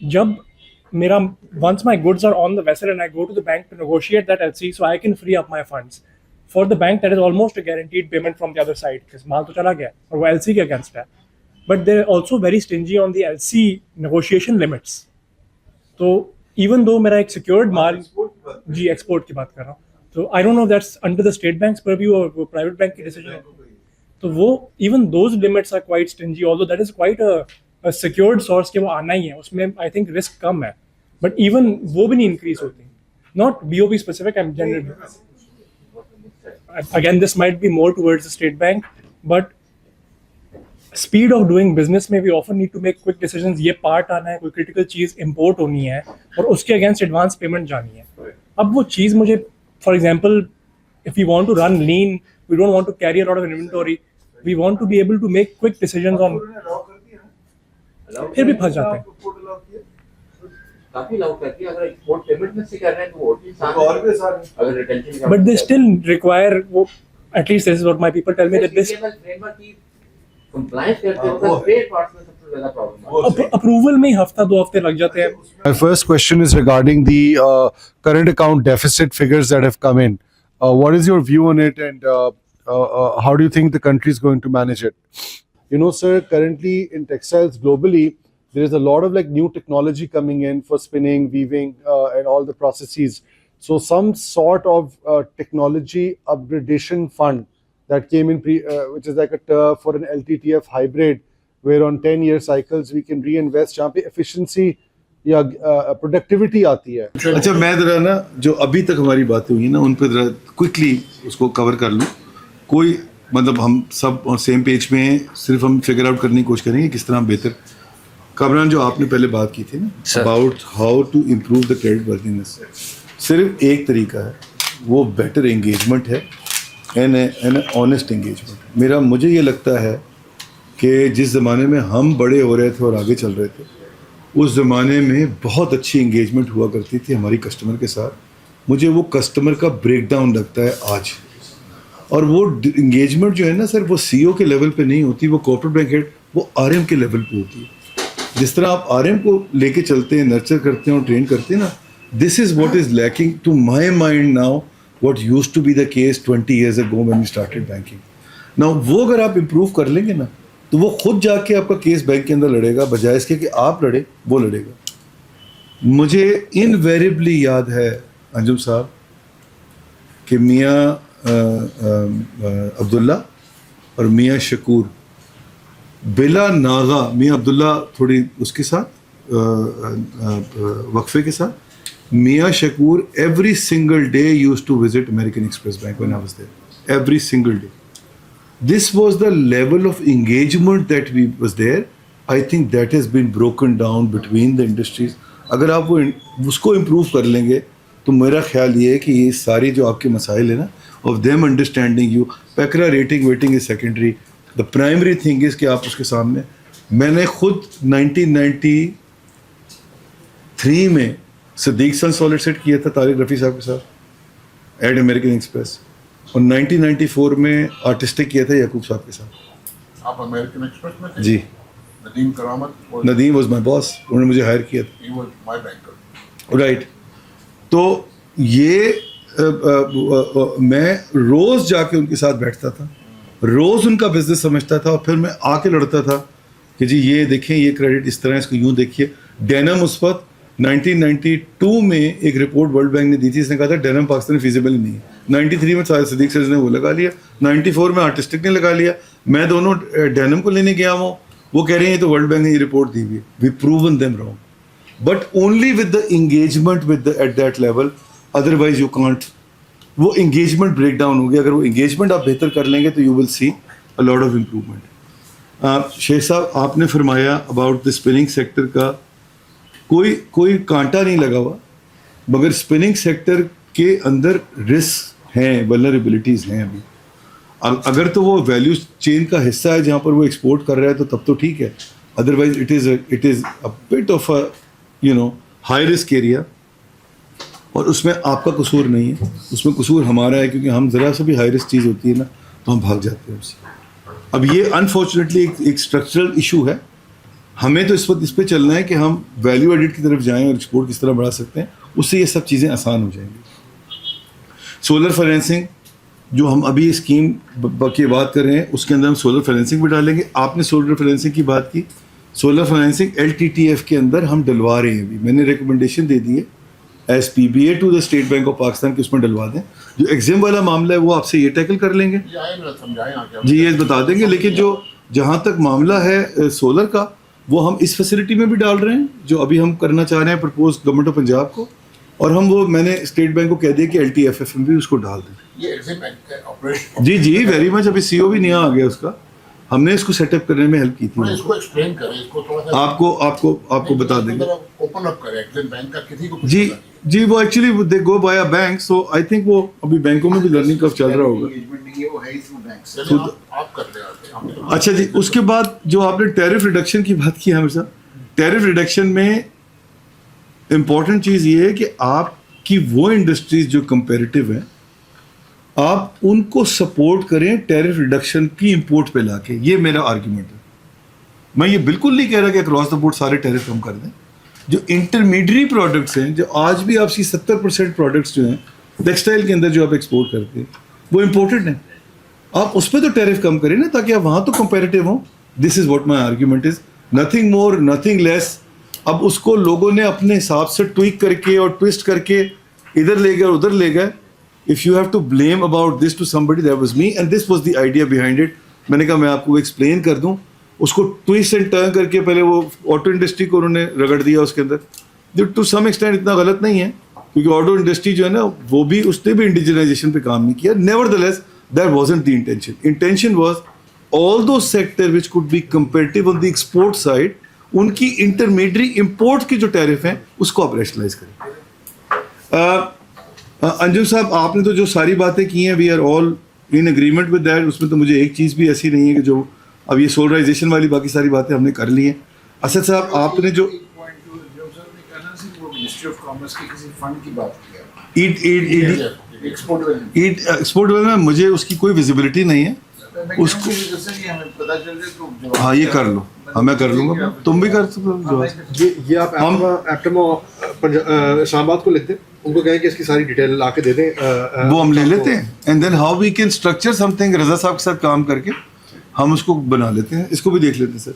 جب میرا once my goods are on the vessel and I go to the bank to negotiate that LC, so I can free up my funds. For the bank that is almost a guaranteed payment from the other side because مال تو چلا گیا اور وہ LC کے against ہے. But they're also very stingy on the LC negotiation limits. So even though میرا ایک secured مال, جی export کی بات کر رہا ہوں, so I don't know if that's under the state bank's purview or private bank کی decision ہے. تو وہ even those limits are quite stingy, although that is quite a secured source کہ وہ آنا ہی ہے, اس میں I think risk کم ہے. But even وہ بھی نہیں increase ہوتی. Not BOP specific, I'm generally. Again, this might be more towards the state bank, but speed of doing business میں we often need to make quick decisions. یہ part آنا ہے, کوئی critical چیز import ہونی ہے اور اس کے against advance payment جانی ہے. اب وہ چیز مجھے, for example, if we want to run lean, we don't want to carry a lot of inventory, we want to be able to make quick decisions on. پھر بھی پھنس جاتے ہیں. But they still require, at least this is what my people tell me, that this approval میں ہفتہ 2 ہفتے لگ جاتے ہیں. My first question is regarding the current account deficit figures that have come in. What is your view on it, and how do you think the country is going to manage it? You know, sir, currently in textiles globally, there is a lot of like new technology coming in for spinning, weaving, and all the processes. So some sort of technology upgradation fund that came in which is like a TERF for an LTTF hybrid, where on 10-year cycles we can reinvest جہاں پہ efficiency یا productivity آتی ہے. اچھا میں ذرا نا جو ابھی تک ہماری باتیں ہوئی نا ان پہ ذرا کوئکلی اس کو کور کر لوں. کوئی مطلب ہم سب سیم پیج میں ہیں, صرف ہم فگر آؤٹ کرنے کی کوشش کریں گے کس طرح بہتر. کامران جو آپ نے پہلے بات کی تھی نا about how to improve the credit worthiness, صرف ایک طریقہ ہے, وہ بیٹر انگیجمنٹ ہے اینڈ آنیسٹ انگیجمنٹ. مجھے یہ لگتا ہے کہ جس زمانے میں ہم بڑے ہو رہے تھے اور آگے چل رہے تھے, اس زمانے میں بہت اچھی انگیجمنٹ ہوا کرتی تھی ہماری کسٹمر کے ساتھ. مجھے وہ کسٹمر کا بریک ڈاؤن لگتا ہے آج, اور وہ انگیجمنٹ جو ہے نا سر, وہ سی او کے لیول پہ نہیں ہوتی, وہ کارپوریٹ بینک ہیڈ, وہ آر ایم کے لیول پہ ہوتی ہے. جس طرح آپ آر ایم کو لے کے چلتے ہیں, نرچر کرتے ہیں اور ٹرین کرتے ہیں نا, this is what is leaking to my mind now what used to be the case 20 years ago when we started banking. Now وہ اگر آپ امپروو کر لیں گے نا تو وہ خود جا کے آپ کا کیس بینک کے اندر لڑے گا بجائے اس کے کہ آپ لڑے، وہ لڑے گا. مجھے انویریبلی یاد ہے انجم صاحب کہ میاں عبداللہ اور میاں شکور بلا ناغا، میاں عبداللہ تھوڑی اس کے ساتھ وقفے کے ساتھ، Mian Shakoor every single day used to visit American Express bank when I was there. Every single day. This was the level of engagement that was there. I think that has been broken down between the industries. اگر آپ وہ اس کو improve کر لیں گے تو میرا خیال یہ ہے کہ یہ ساری جو آپ کے مسائل ہیں نا of them understanding you, PACRA rating weighting is secondary. The primary thing is کہ آپ اس کے سامنے، میں نے خود 1993 میں صدیق سن سالڈ سیٹ کیا تھا طارق رفیع صاحب کے ساتھ ایڈ امریکن ایکسپریس، اور 1994 میں آرٹسٹک کیا تھا یعقوب صاحب کے ساتھ. آپ امریکن ایکسپریس میں تھے؟ جی. ندیم کرامت. ندیم واز مائی باس، انہوں نے مجھے ہائر کیا تھا. He was my banker. Right. تو یہ میں روز جا کے ان کے ساتھ بیٹھتا تھا، روز ان کا بزنس سمجھتا تھا، اور پھر میں آ کے لڑتا تھا کہ جی یہ دیکھیں یہ کریڈٹ اس طرح، اس کو یوں دیکھیے. ڈینم اس وقت 1992 میں ایک رپورٹ ورلڈ بینک نے دی تھی، اس نے کہا تھا ڈینم پاکستان میں فیزیبل نہیں ہے. 93 میں صدیق سر نے وہ لگا لیا، 94 میں آرٹسٹک نے لگا لیا. میں دونوں ڈینم کو لینے گیا ہوں، وہ کہہ رہے ہیں تو ورلڈ بینک نے یہ رپورٹ دی ہوئی ہے. We proven them wrong, but only with the engagement with at that level, otherwise you can't. وہ انگیجمنٹ بریک ڈاؤن ہو گیا. اگر وہ انگیجمنٹ آپ بہتر کر لیں گے تو you will see a lot of improvement. شیخ صاحب آپ نے فرمایا اباؤٹ دا اسپننگ سیکٹر کا کوئی کانٹا نہیں لگا ہوا، مگر اسپننگ سیکٹر کے اندر رسک ہیں، ولنریبلٹیز ہیں. ابھی اگر تو وہ ویلیو چین کا حصہ ہے جہاں پر وہ ایکسپورٹ کر رہا ہے تو تب تو ٹھیک ہے، otherwise it is a bit of a high risk area, اور اس میں آپ کا قصور نہیں ہے، اس میں قصور ہمارا ہے، کیونکہ ہم ذرا سا بھی ہائی رسک چیز ہوتی ہے نا تو ہم بھاگ جاتے ہیں اس سے. اب یہ انفارچونیٹلی ایک اسٹرکچرل ایشو ہے. ہمیں تو اس وقت اس پہ چلنا ہے کہ ہم ویلیو ایڈٹ کی طرف جائیں اور ایکسپورٹ کس طرح بڑھا سکتے ہیں، اس سے یہ سب چیزیں آسان ہو جائیں گی. سولر فائنینسنگ جو ہم ابھی اسکیم کی بات کر رہے ہیں، اس کے اندر ہم سولر فائنینسنگ بھی ڈالیں گے. آپ نے سولر فائنینسنگ کی بات کی، سولر فائنینسنگ LTTF کے اندر ہم ڈلوا رہے ہیں. ابھی میں نے ریکمنڈیشن دے دی ہے as PBA to the State Bank of Pakistan کہ اس میں ڈلوا دیں. جو ایگزم والا معاملہ ہے وہ آپ سے یہ ٹیکل کر لیں گے، جی یہ بتا دیں گے. لیکن جو جہاں تک معاملہ ہے سولر کا، وہ ہم اس فیسلٹی میں بھی ڈال رہے ہیں جو ابھی ہم کرنا چاہ رہے ہیں پرپوز گورنمنٹ آف پنجاب کو، اور ہم وہ میں نے اسٹیٹ بینک کو کہہ دیا کہ LTFF میں بھی اس کو ڈال دیں. جی جی ویری مچ. ابھی CO بھی نیا آ گیا اس کا، ہم نے اس کو سیٹ اپ کرنے میں ہیلپ کی تھی. اس کو ایکسپلین کریں، اس کو تھوڑا سا آپ کو بتا دیں گے. اوپن اپ کریں ایگزم بینک کا کسی کو. جی جی وہ actually they go by a bank, so I think وہ ابھی بینکوں میں بھی لرننگ کرو چل رہا ہوگا. آپ کر لیں. اچھا جی، اس کے بعد جو آپ نے ٹیرف ریڈکشن کی بات کی ہمیشہ، ٹیرف ریڈکشن میں امپورٹنٹ چیز یہ ہے کہ آپ کی وہ انڈسٹریز جو کمپیریٹیو ہیں آپ ان کو سپورٹ کریں ٹیرف ریڈکشن کی امپورٹ پہ لا کے. یہ میرا آرگیومنٹ ہے. میں یہ بالکل نہیں کہہ رہا کہ اکراس دا بورڈ سارے ٹیرف کم کر دیں. جو انٹرمیڈیٹ پروڈکٹس ہیں، جو آج بھی آپ کی 70% پروڈکٹس جو ہیں ٹیکسٹائل کے اندر جو آپ ایکسپورٹ کرتے ہیں وہ امپورٹڈ ہیں، آپ اس پہ تو ٹیرف کم کریں نا تاکہ آپ وہاں تو کمپیریٹیو ہوں. This is what my argument is, nothing more nothing less. اب اس کو لوگوں نے اپنے حساب سے ٹویک کر کے اور ٹوسٹ کر کے ادھر لے گئے اور ادھر لے گئے. If you have to blame about this to somebody, that was me, and this was the idea behind it. میں نے کہا میں آپ کو ایکسپلین کر دوں. اس کو ٹویسٹ اینڈ ٹرن کر کے پہلے وہ آٹو انڈسٹری کو انہوں نے رگڑ دیا اس کے اندر. جو ٹو سم ایکسٹینٹ اتنا غلط نہیں ہے، کیونکہ آٹو انڈسٹری جو ہے نا وہ بھی اس نے بھی انڈیجنائزیشن پہ کام نہیں کیا. Nevertheless, that wasn't the intention. Intention was all those sectors which could be competitive on the export side, ان کی انٹرمیڈری امپورٹ کے جو ٹیرف ہیں اس کو آپ ریشنلائز کریں. انجم صاحب آپ نے تو جو ساری باتیں کی ہیں we are all in agreement with that. اس میں تو مجھے ایک چیز بھی ایسی نہیں ہے کہ جو اب یہ سولرائزیشن والی باقی ساری باتیں ہم نے کر لی ہیں. اسد صاحب آپ نے جو ایکسپورٹ میں مجھے اس کی کوئی ویزیبلٹی نہیں ہے اس کو. ہاں یہ کر لو، ہاں میں کر لوں گا، تم بھی کر سکتے ہو. یہ آپ ایپٹما اسلام آباد کو لکھتے ہیں، ان کو کہیں کہ اس کی ساری ڈیٹیل لا کے دے دیں، وہ ہم لے لیتے ہیں. And then how we can structure something Raza sahab کے ساتھ کام کر کے ہم اس کو بنا لیتے ہیں, اس کو بھی دیکھ لیتے ہیں سر.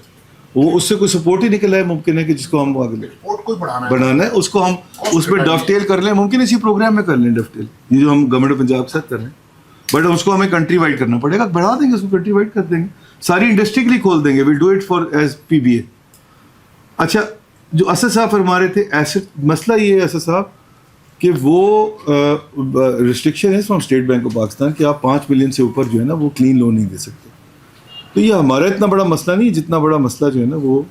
وہ اس سے کوئی سپورٹ ہی نکل آئے, ممکن ہے کہ جس کو ہم آگے لے بنانا ہے اس کو ہم اس پہ ڈف ٹیل کر لیں, ممکن اسی پروگرام میں کر لیں ڈف ٹیل, یہ جو ہم گورنمنٹ آف پنجاب کے ساتھ کر رہے ہیں. بٹ اس کو ہمیں کنٹری وائڈ کرنا پڑے گا, بڑھا دیں گے اس کو, کنٹری وائڈ کر دیں گے, ساری انڈسٹری کے لیے کھول دیں گے. We'll do it for as PBA. اچھا, جو اسد صاحب فرما رہے تھے ایسٹ, مسئلہ یہ ہے اسد صاحب کہ وہ ریسٹرکشن ہے from state Bank of Pakistan کہ آپ 5 ملین سے اوپر جو ہے نا وہ کلین لون نہیں دے سکتے. تو یہ ہمارا اتنا بڑا مسئلہ نہیں, جتنا بڑا مسئلہ جو ہے نا وہ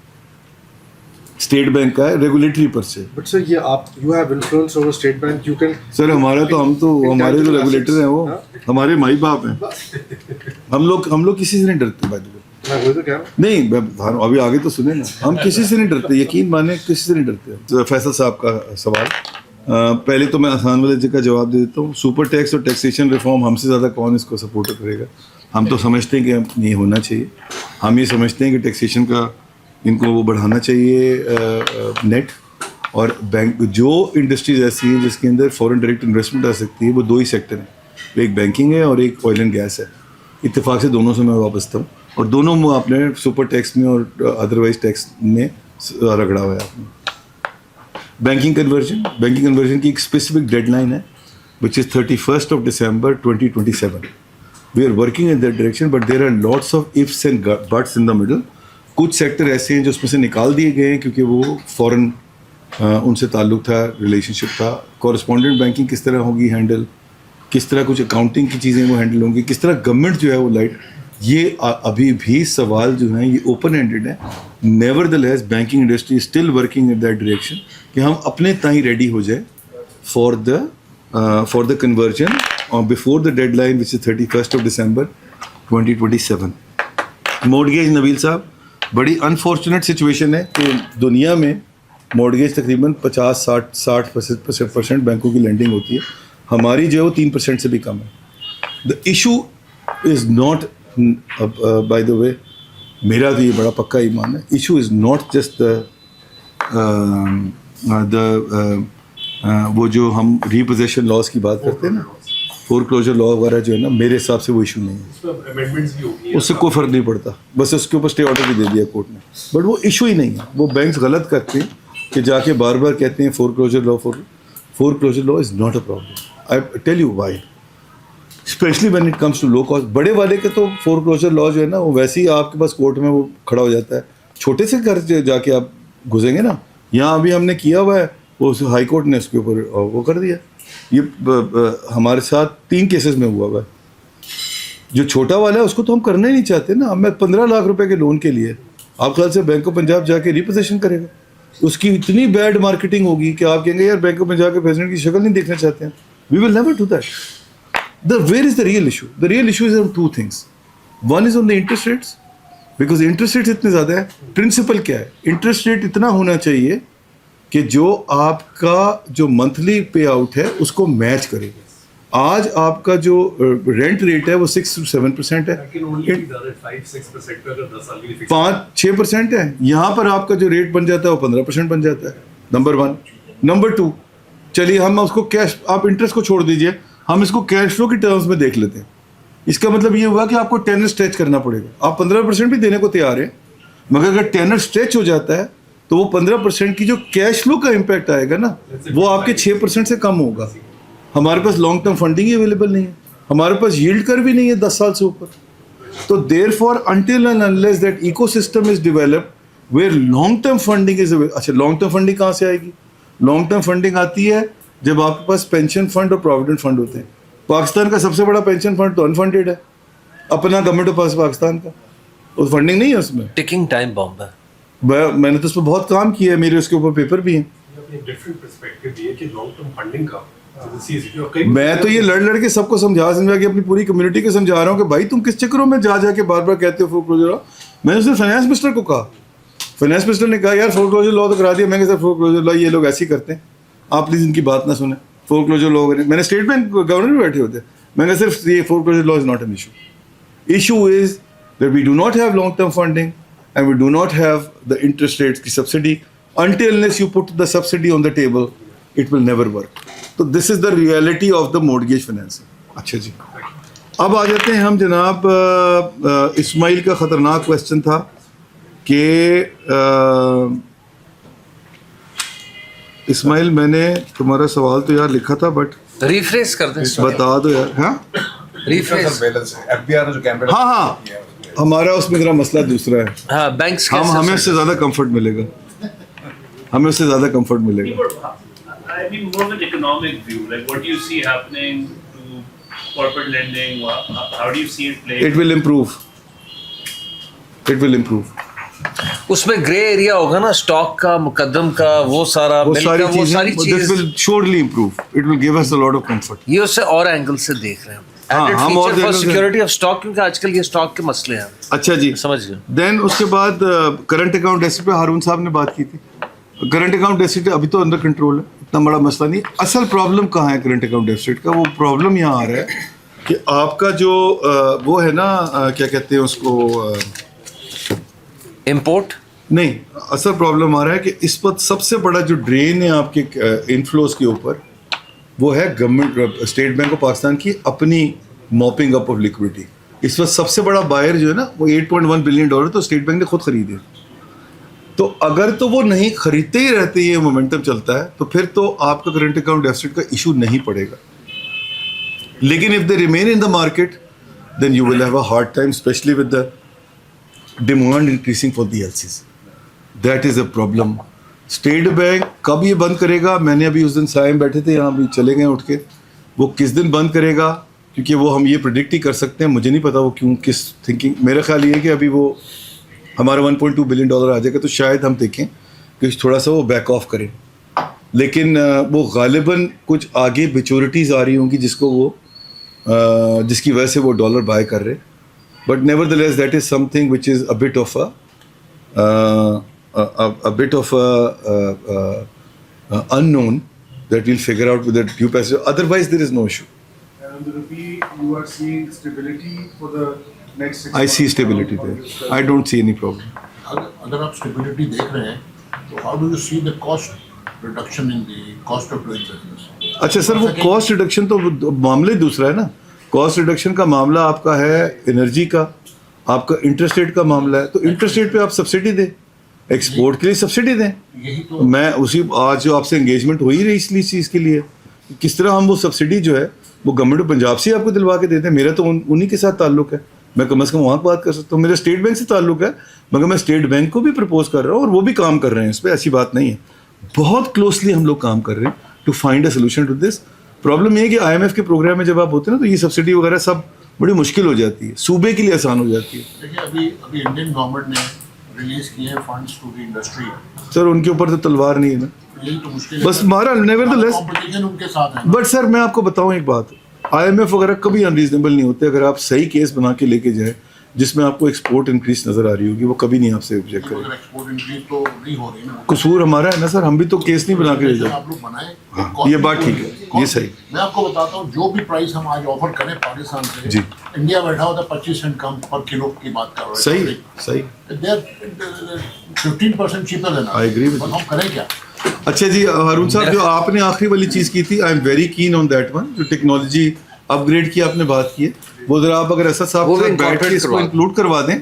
اسٹیٹ بینک کا ہے, ریگولیٹری پر سے. بٹ سر یہ آپ you have influence over State Bank, you can. Sir ہمارا تو ہمارے جو ریگولیٹر ہیں وہ ہمارے مائی باپ ہیں. ہم لوگ کسی سے نہیں ڈرتے بھائی. نہیں ابھی آگے تو سنیں نا, ہم کسی سے نہیں ڈرتے, یقین مانیں کسی سے نہیں ڈرتے. فیصل صاحب کا سوال, پہلے تو میں آسان والے کا جواب دے دیتا ہوں. سپر ٹیکس اور ٹیکسیشن ریفارم ہم سے زیادہ کون اس کو سپورٹ کرے گا؟ ہم تو سمجھتے ہیں کہ نہیں ہونا چاہیے. ہم یہ سمجھتے ہیں کہ ٹیکسیشن کا ان کو وہ بڑھانا چاہیے نیٹ, اور بینک جو انڈسٹریز ایسی ہیں جس کے اندر فورن ڈائریکٹ انویسٹمنٹ آ سکتی ہے وہ 2 ہی سیکٹر ہیں, ایک بینکنگ ہے اور ایک آئل اینڈ گیس ہے. اتفاق سے دونوں سے میں وابستہ ہوں, اور دونوں میں آپ نے سپر ٹیکس میں اور ادروائز ٹیکس میں رگڑا ہوا ہے آپ نے. بینکنگ کنورژن کی ایک اسپیسیفک ڈیڈ لائن ہے which is 31st of December 2027. We are working in that direction, but there are lots of ifs and buts in the middle. کچھ سیکٹر ایسے ہیں جو اس میں سے نکال دیے گئے ہیں کیونکہ وہ فوراً ان سے تعلق تھا, ریلیشن شپ تھا. کورسپونڈنٹ بینکنگ کس طرح ہوگی ہینڈل, کس طرح کچھ اکاؤنٹنگ کی چیزیں وہ ہینڈل ہوں گی, کس طرح گورنمنٹ جو ہے وہ لائٹ, یہ ابھی بھی سوال جو ہیں یہ اوپن ہینڈیڈ ہیں. Nevertheless banking industry still working in that direction کہ ہم اپنے تائیں ریڈی ہو جائے for the conversion before the deadline which is 31st of December 2027. Mortgage, Nabeel sahab, بڑی انفارچونیٹ سچویشن ہے کہ دنیا میں مورگیج تقریباً 50-60% بینکوں کی لینڈنگ ہوتی ہے, ہماری جو ہے وہ 3% سے بھی کم ہے. The issue is not, by the way میرا تو یہ بڑا پکا ایمان ہے, ایشو از ناٹ جسٹ وہ جو ہم ریپوزیشن لاس کی بات کرتے ہیں نا, فور کلوجر لا وغیرہ جو ہے نا, میرے حساب سے وہ ایشو نہیں ہے, اس سے کوئی فرق نہیں پڑتا, بس اس کے اوپر اسٹے آرڈر بھی دے دیا کورٹ نے, بٹ وہ ایشو ہی نہیں ہے. وہ بینکس غلط کرتے ہیں کہ جا کے بار بار کہتے ہیں foreclosure law is not a problem. I tell you why, especially when it comes to low cost. بڑے والے کے تو فور کلوجر لا جو ہے نا وہ ویسے ہی آپ کے پاس کورٹ میں وہ کھڑا ہو جاتا ہے. چھوٹے سے گھر جا کے آپ گھسیں گے نا, یہاں ابھی ہم نے کیا ہوا ہے, وہ ہائی کورٹ نے اس کے اوپر وہ کر دیا. یہ ہمارے ساتھ 3 کیسز میں ہوا ہے. جو چھوٹا والا ہے اس کو تو ہم کرنا ہی نہیں چاہتے نا. میں 15 لاکھ روپے کے لون کے لیے آپ خیال سے بینک آف پنجاب جا کے ریپوزیشن کرے گا؟ اس کی اتنی بیڈ مارکیٹنگ ہوگی کہ آپ کہیں گے یار بینک آف پنجاب کے پریزیڈنٹ کی شکل نہیں دیکھنا چاہتے ہیں. We will never do that. Where is the real issue? The real issue is on 2 things. One is on the interest rates, because interest rates اتنے زیادہ ہے. پرنسپل کیا ہے؟ انٹرسٹ ریٹ اتنا ہونا چاہیے کہ جو آپ کا جو منتھلی پے آؤٹ ہے اس کو میچ کرے گا. آج آپ کا جو رینٹ ریٹ ہے وہ 6-7% ہے, 5-6% ہے. یہاں پر آپ کا جو ریٹ بن جاتا ہے وہ 15% بن جاتا ہے. نمبر 1. نمبر 2, چلیے ہم اس کو کیش, آپ انٹرسٹ کو چھوڑ دیجیے, ہم اس کو کیش فلو کی ٹرمز میں دیکھ لیتے ہیں. اس کا مطلب یہ ہوا کہ آپ کو ٹینر اسٹریچ کرنا پڑے گا. آپ 15% بھی دینے کو تیار ہیں, مگر اگر ٹینر اسٹریچ ہو جاتا ہے تو وہ 15% کی جو کیش فلو کا امپیکٹ آئے گا نا وہ آپ کے 6% سے کم ہوگا. ہمارے پاس لانگ ٹرم فنڈنگ ہی اویلیبل نہیں ہے, ہمارے پاس ییلڈ کر بھی نہیں ہے 10 سال سے اوپر. تو therefore until and unless that ecosystem is developed where long term funding is. اچھا, لانگ ٹرم فنڈنگ کہاں سے آئے گی؟ لانگ ٹرم فنڈنگ آتی ہے جب آپ کے پاس پینشن فنڈ اور پروویڈنٹ فنڈ ہوتے ہیں. پاکستان کا سب سے بڑا پینشن فنڈ تو انفنڈیڈ ہے, اپنا گورنمنٹ آف پاکستان کا, وہ فنڈنگ نہیں ہے اس میں. ٹکنگ ٹائم بم ہے. میں نے تو اس پہ بہت کام کیا ہے, میرے اس کے اوپر پیپر بھی ہیں. میں تو یہ لڑ کے سب کو سمجھا کے اپنی پوری کمیونٹی کو سمجھا رہا ہوں کہ بھائی تم کس چکروں میں جا کے بار بار کہتے ہو فور کلوجر. میں نے اسے فائنانس منسٹر کو کہا, فائنانس منسٹر نے کہا یار فور کلوجر لا تو کرا دیا. میں نے کہا سر فور کلوجر لا یہ لوگ ایسے ہی کرتے ہیں, آپ پلیز ان کی بات نہ سنیں. فور کلوجر لا میں نے اسٹیٹ بینک گورنر بھی بیٹھے ہوتے ہیں, میں نے صرف یہ foreclosure law is not an issue. Issue is that we do not have long term funding and we do not have the interest rates ki subsidy. Until unless you put the subsidy on the table, it will never work. So this is the reality of the mortgage financing. Achha ji. اب آ جاتے ہیں ہم جناب اسماعیل کا خطرناک question تھا کہ اسماعیل میں نے تمہارا سوال تو یار لکھا تھا بٹ ریفریز کر دیں بتا دو یار. ہاں ریفریز. ہاں ہاں ہمارا اس میں ذرا مسئلہ دوسرا ہے. ہاں بینکس ہمیں اس سے زیادہ کمفرٹ ملے گا, ہمیں اس سے زیادہ کمفرٹ ملے گا. I mean, more of an economic view. Like, what do you see happening to corporate lending? How do you see it play? It will improve. It will improve. اس میں grey area ہوگا نا, stock کا, مقدم کا, وہ سارا وہ ساری چیزیں. This will surely improve. It will give us a lot of comfort. یہ اس سے اور اینگل سے دیکھ رہے ہیں ہم اور سیکورٹی آف اسٹاک, کیونکہ آج کل یہ اسٹاک کے مسئلے ہیں. اچھا جی سمجھ گئے. دین اس کے بعد کرنٹ اکاؤنٹ ڈیفیسٹ پہ ہارون صاحب نے بات کی تھی. کرنٹ اکاؤنٹ ڈیفیسٹ ابھی تو انڈر کنٹرول ہے, اتنا بڑا مسئلہ نہیں. اصل پرابلم کہاں ہے کرنٹ اکاؤنٹ ڈیفیسٹ کا؟ وہ پرابلم یہاں آ رہا ہے کہ آپ کا جو وہ ہے نا کیا کہتے ہیں اس کو, امپورٹ نہیں, اصل پرابلم آ رہا ہے کہ اس وقت سب سے بڑا جو ڈرین ہے آپ کے انفلوز کے اوپر وہ ہے government, state Bank of Pakistan کی اپنی موپنگ اپ آف لیکوڈیٹی. اس وقت سب سے بڑا بائر جو ہے نا وہ $8.1 بلین تو اسٹیٹ بینک نے خود خریدے. تو اگر تو وہ نہیں خریدتے ہی رہتے, یہ مومنٹم چلتا ہے, تو پھر تو آپ کا کرنٹ اکاؤنٹ ڈیفیسٹ کا ایشو نہیں پڑے گا. لیکن if they remain in the market then you will have a hard time, especially with the demand increasing for the LCs. That is a problem. State Bank کب یہ بند کرے گا؟ میں نے ابھی اس دن سائے میں بیٹھے تھے, یہاں بھی چلے گئے اٹھ کے, وہ کس دن بند کرے گا, کیونکہ وہ ہم یہ پریڈکٹ ہی کر سکتے ہیں. مجھے نہیں پتا وہ کیوں, کس تھنکنگ. میرا خیال یہ ہے کہ ابھی وہ ہمارا $1.2 بلین آ جائے گا تو شاید ہم دیکھیں کہ تھوڑا سا وہ بیک آف کریں. لیکن وہ غالباً کچھ آگے میچورٹیز آ رہی ہوں گی جس کو وہ جس کی وجہ سے وہ ڈالر بائی کر رہے. But nevertheless that is something which is a bit of unknown that we'll figure out with due پیسے. Otherwise there is no issue. I see stability there. I don't see any problem. اگر آپ stability دیکھ رہے ہیں تو how do you see the cost reduction in the cost of doing business? اچھا sir, وہ cost reduction تو معاملہ ہی دوسرا ہے نا. کاسٹ ریڈکشن کا معاملہ آپ کا ہے انرجی کا, آپ کا انٹرسٹ ریٹ کا معاملہ ہے. تو انٹرسٹ ریٹ پہ آپ سبسڈی دیں, ایکسپورٹ کے لیے سبسڈی دیں. میں اسی آج جو آپ سے انگیجمنٹ ہو ہی رہی اس لیے چیز کے لیے, کس طرح ہم وہ سبسڈی جو ہے وہ گورنمنٹ آف پنجاب سے آپ کو دلوا کے دیتے ہیں. میرا تو انہیں کے ساتھ تعلق ہے, میں کم از کم وہاں بات کر سکتا ہوں. میرا اسٹیٹ بینک سے تعلق ہے, مگر میں اسٹیٹ بینک کو بھی پرپوز کر رہا ہوں اور وہ بھی کام کر رہے ہیں اس پہ, ایسی بات نہیں ہے. بہت کلوزلی ہم لوگ کام کر رہے ہیں to find a solution to this. Problem یہ ہے کہ IMF کے پروگرام میں جب آپ ہوتے ہیں نا تو یہ سبسڈی وغیرہ سب بڑی مشکل ہو جاتی ہے, صوبے کے لیے آسان ہو جاتی ہے. دیکھیے ابھی انڈین گورنمنٹ نے ریلیز کیے ہیں فنڈس ٹو دی انڈسٹری. سر ان کے اوپر تو تلوار نہیں ہے نا, یہی تو مشکل ہے. بس ہمارا نیور دا لیس کمپٹیشن ان کے ساتھ ہے. بٹ سر میں آپ کو بتاؤں ایک بات, IMF وغیرہ کبھی انریزنیبل نہیں ہوتے. اگر آپ صحیح کیس بنا کے لے کے جائیں جس میں آپ کو ایکسپورٹ انکریز نظر آ رہی ہوگی, وہ کبھی نہیں آپ سے آبجیکٹ کرے. ایکسپورٹ انکریز تو نہیں ہو رہی نا, قصور ہمارا ہے نا سر, ہم بھی تو کیس نہیں بنا کے لے جائیں. آپ لوگ بنائیں. یہ بات ٹھیک ہے, یہ صحیح. میں آپ کو بتاتا ہوں جو بھی پرائز ہم آج آفر کریں پاکستان سے, جی انڈیا بیٹھا ہوتا ہے 25 سینٹ کم پر کلو کی بات کر رہے ہیں. صحیح. They are 15% cheaper than. I agree with you. ہم کریں کیا؟ اچھا جی ہارون صاحب, جو آپ نے آخری والی چیز کی تھی, آئی am very keen on that one, جو ٹیکنالوجی اپ گریڈ کی آپ نے بات کی ہے, وہ ذرا آپ اگر اسد صاحب کے بیٹھ کے اس کو انکلوڈ کروا دیں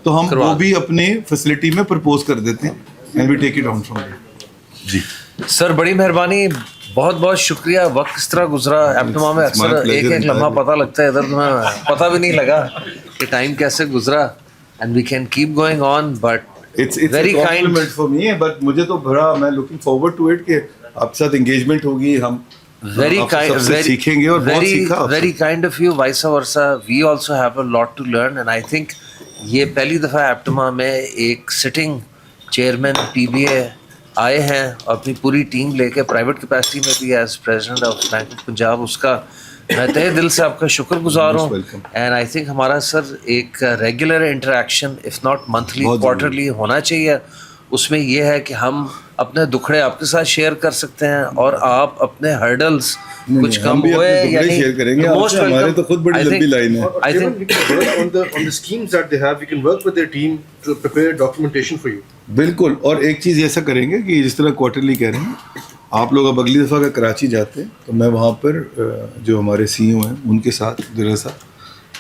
تو ہم وہ بھی اپنے فیسلٹی میں پرپوز کر دیتے ہیں, and we take it on from there. جی سر بڑی مہربانی, بہت بہت شکریہ. وقت کس طرح گزرا ایپٹما میں, اکثر ایک ایک لمحہ پتہ لگتا ہے, ادھر تمہیں پتہ بھی نہیں لگا کہ ٹائم کیسے گزرا. And we can keep going on, but It's a compliment for me, but مجھے تو بڑا, میں looking forward to it کہ آپ کے ساتھ engagement ہوگی, ہم سب سے سیکھیں گے اور بہت سیکھا. Very kind of you, vice versa. We also have a lot to learn, and I think یہ پہلی دفعہ ایپٹما میں ایک سٹنگ چیئرمین PBA آئے ہیں اور اپنی پوری ٹیم لے کے, پرائیویٹ کیپیسٹی میں بھی as president of bank of Punjab. اس کا میں تہہ دل سے آپ کا شکر گزار ہوں. اینڈ آئی تھنک ہمارا سر ایک regular interaction, if not monthly quarterly, ہونا چاہیے. اس میں یہ ہے کہ ہم اپنے دکھڑے آپ کے ساتھ شیئر کر سکتے ہیں اور آپ اپنے ہرڈلس کچھ کم ہوئے شیئر کریں گے. ہمارے تو خود بڑی لمبی لائن ہے. I think on the schemes that they have, we can work with their team to prepare documentation for you. بالکل. اور ایک چیز ایسا کریں گے کہ جس طرح کوارٹرلی کہہ رہے ہیں, آپ لوگ اب اگلی دفعہ اگر کراچی جاتے ہیں تو میں وہاں پر جو ہمارے CEO ہیں ان کے ساتھ ذرا سا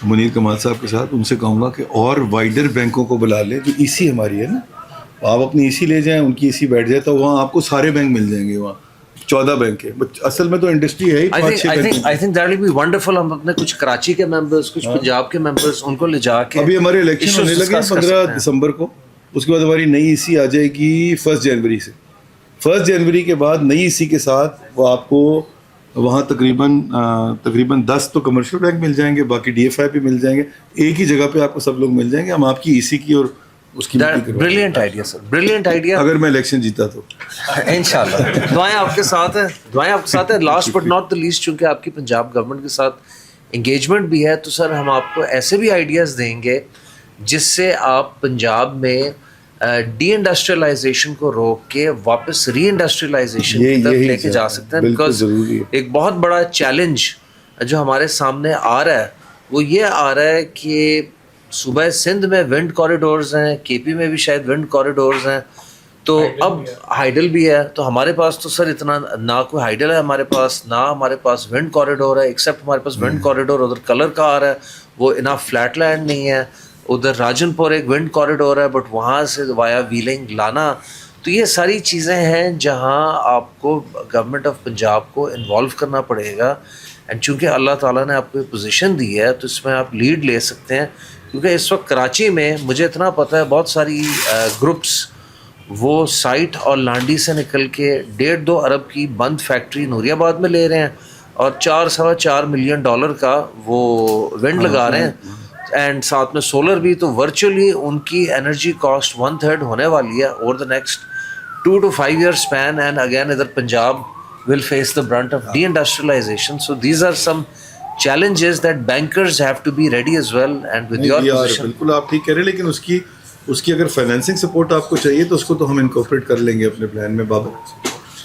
منیر کمال صاحب کے ساتھ، ان سے کہوں گا کہ اور وائڈر بینکوں کو بلا لیں. جو ای سی ہماری ہے نا، آپ اپنی ای سی لے جائیں، ان کی ای سی بیٹھ جائے تو وہاں آپ کو سارے بینک مل جائیں گے. وہاں 14 بینک ہے. اصل میں تو انڈسٹری ہے ہی 5-6 bank. I think that will be wonderful. ہم اپنے کچھ کراچی کے ممبرس، کچھ پنجاب کے ممبرس، ان کو لے جا کے ابھی ہمارے الیکشن ہونے لگے 15 دسمبر کو. اس کے بعد ہماری نئی ای سی آ جائے گی 1 جنوری سے. 1 جنوری کے بعد نئی ای سی کے ساتھ وہ آپ کو وہاں تقریباً 10 تو کمرشل بینک مل جائیں گے، باقی ڈی ایف آئی بھی مل جائیں گے. ایک ہی جگہ پہ آپ کو سب لوگ مل جائیں گے. ہم آپ کی ای سی کی اور اس کی بریلینٹ آئیڈیا سر، بریلینٹ آئیڈیا. اگر میں الیکشن جیتا تو انشاءاللہ دعائیں آپ کے ساتھ ہیں، دعائیں آپ کے ساتھ ہیں. Last but not the least, چونکہ آپ کی پنجاب گورنمنٹ کے ساتھ انگیجمنٹ بھی ہے، تو سر ہم آپ کو ایسے بھی آئیڈیاز دیں گے جس سے آپ پنجاب میں ڈی انڈسٹریلائزیشن کو روک کے واپس ری انڈسٹریلائزیشن کی طرف لے کے جا سکتے ہیں. بیکاز ایک بہت بڑا چیلنج جو ہمارے سامنے آ رہا ہے وہ یہ آ رہا ہے کہ صوبہ سندھ میں ونڈ کوریڈورز ہیں، کے پی میں بھی شاید ونڈ کوریڈورز ہیں، تو اب ہائیڈل بھی ہے. تو ہمارے پاس تو سر اتنا نہ کوئی ہائیڈل ہے ہمارے پاس، نہ ہمارے پاس ونڈ کوریڈور ہے. ایکسیپٹ ہمارے پاس ونڈ کوریڈور ادھر کلر کا آ رہا ہے، وہ انف فلیٹ لینڈ نہیں ہے. ادھر راجن پور ایک ونڈ کوریڈور ہے، بٹ وہاں سے وایا ویلنگ لانا. تو یہ ساری چیزیں ہیں جہاں آپ کو گورنمنٹ آف پنجاب کو انوالو کرنا پڑے گا. اینڈ چونکہ اللہ تعالیٰ نے آپ کو پوزیشن دی ہے تو اس میں آپ لیڈ لے سکتے ہیں. کیونکہ اس وقت کراچی میں مجھے اتنا پتہ ہے بہت ساری گروپس وہ سائٹ اور لانڈی سے نکل کے 1.5-2 ارب کی بند فیکٹری نوری آباد میں لے رہے ہیں اور $4-4 ملین کا وہ ونڈ لگا رہے ہیں، اینڈ ساتھ میں سولر بھی. تو ورچولی ان کی انرجی کاسٹ 1/3 ہونے والی ہے over the next 2 to 5 year span. And again ادھر Punjab will face the brunt of deindustrialization. So these are some challenges that bankers have to be ready as well. And with your position, بالکل آپ ٹھیک کہہ رہے ہیں، لیکن اس کی اگر فائنینسنگ سپورٹ آپ کو چاہیے تو اس کو تو ہم انکارپوریٹ کر لیں گے اپنے پلان میں. بابر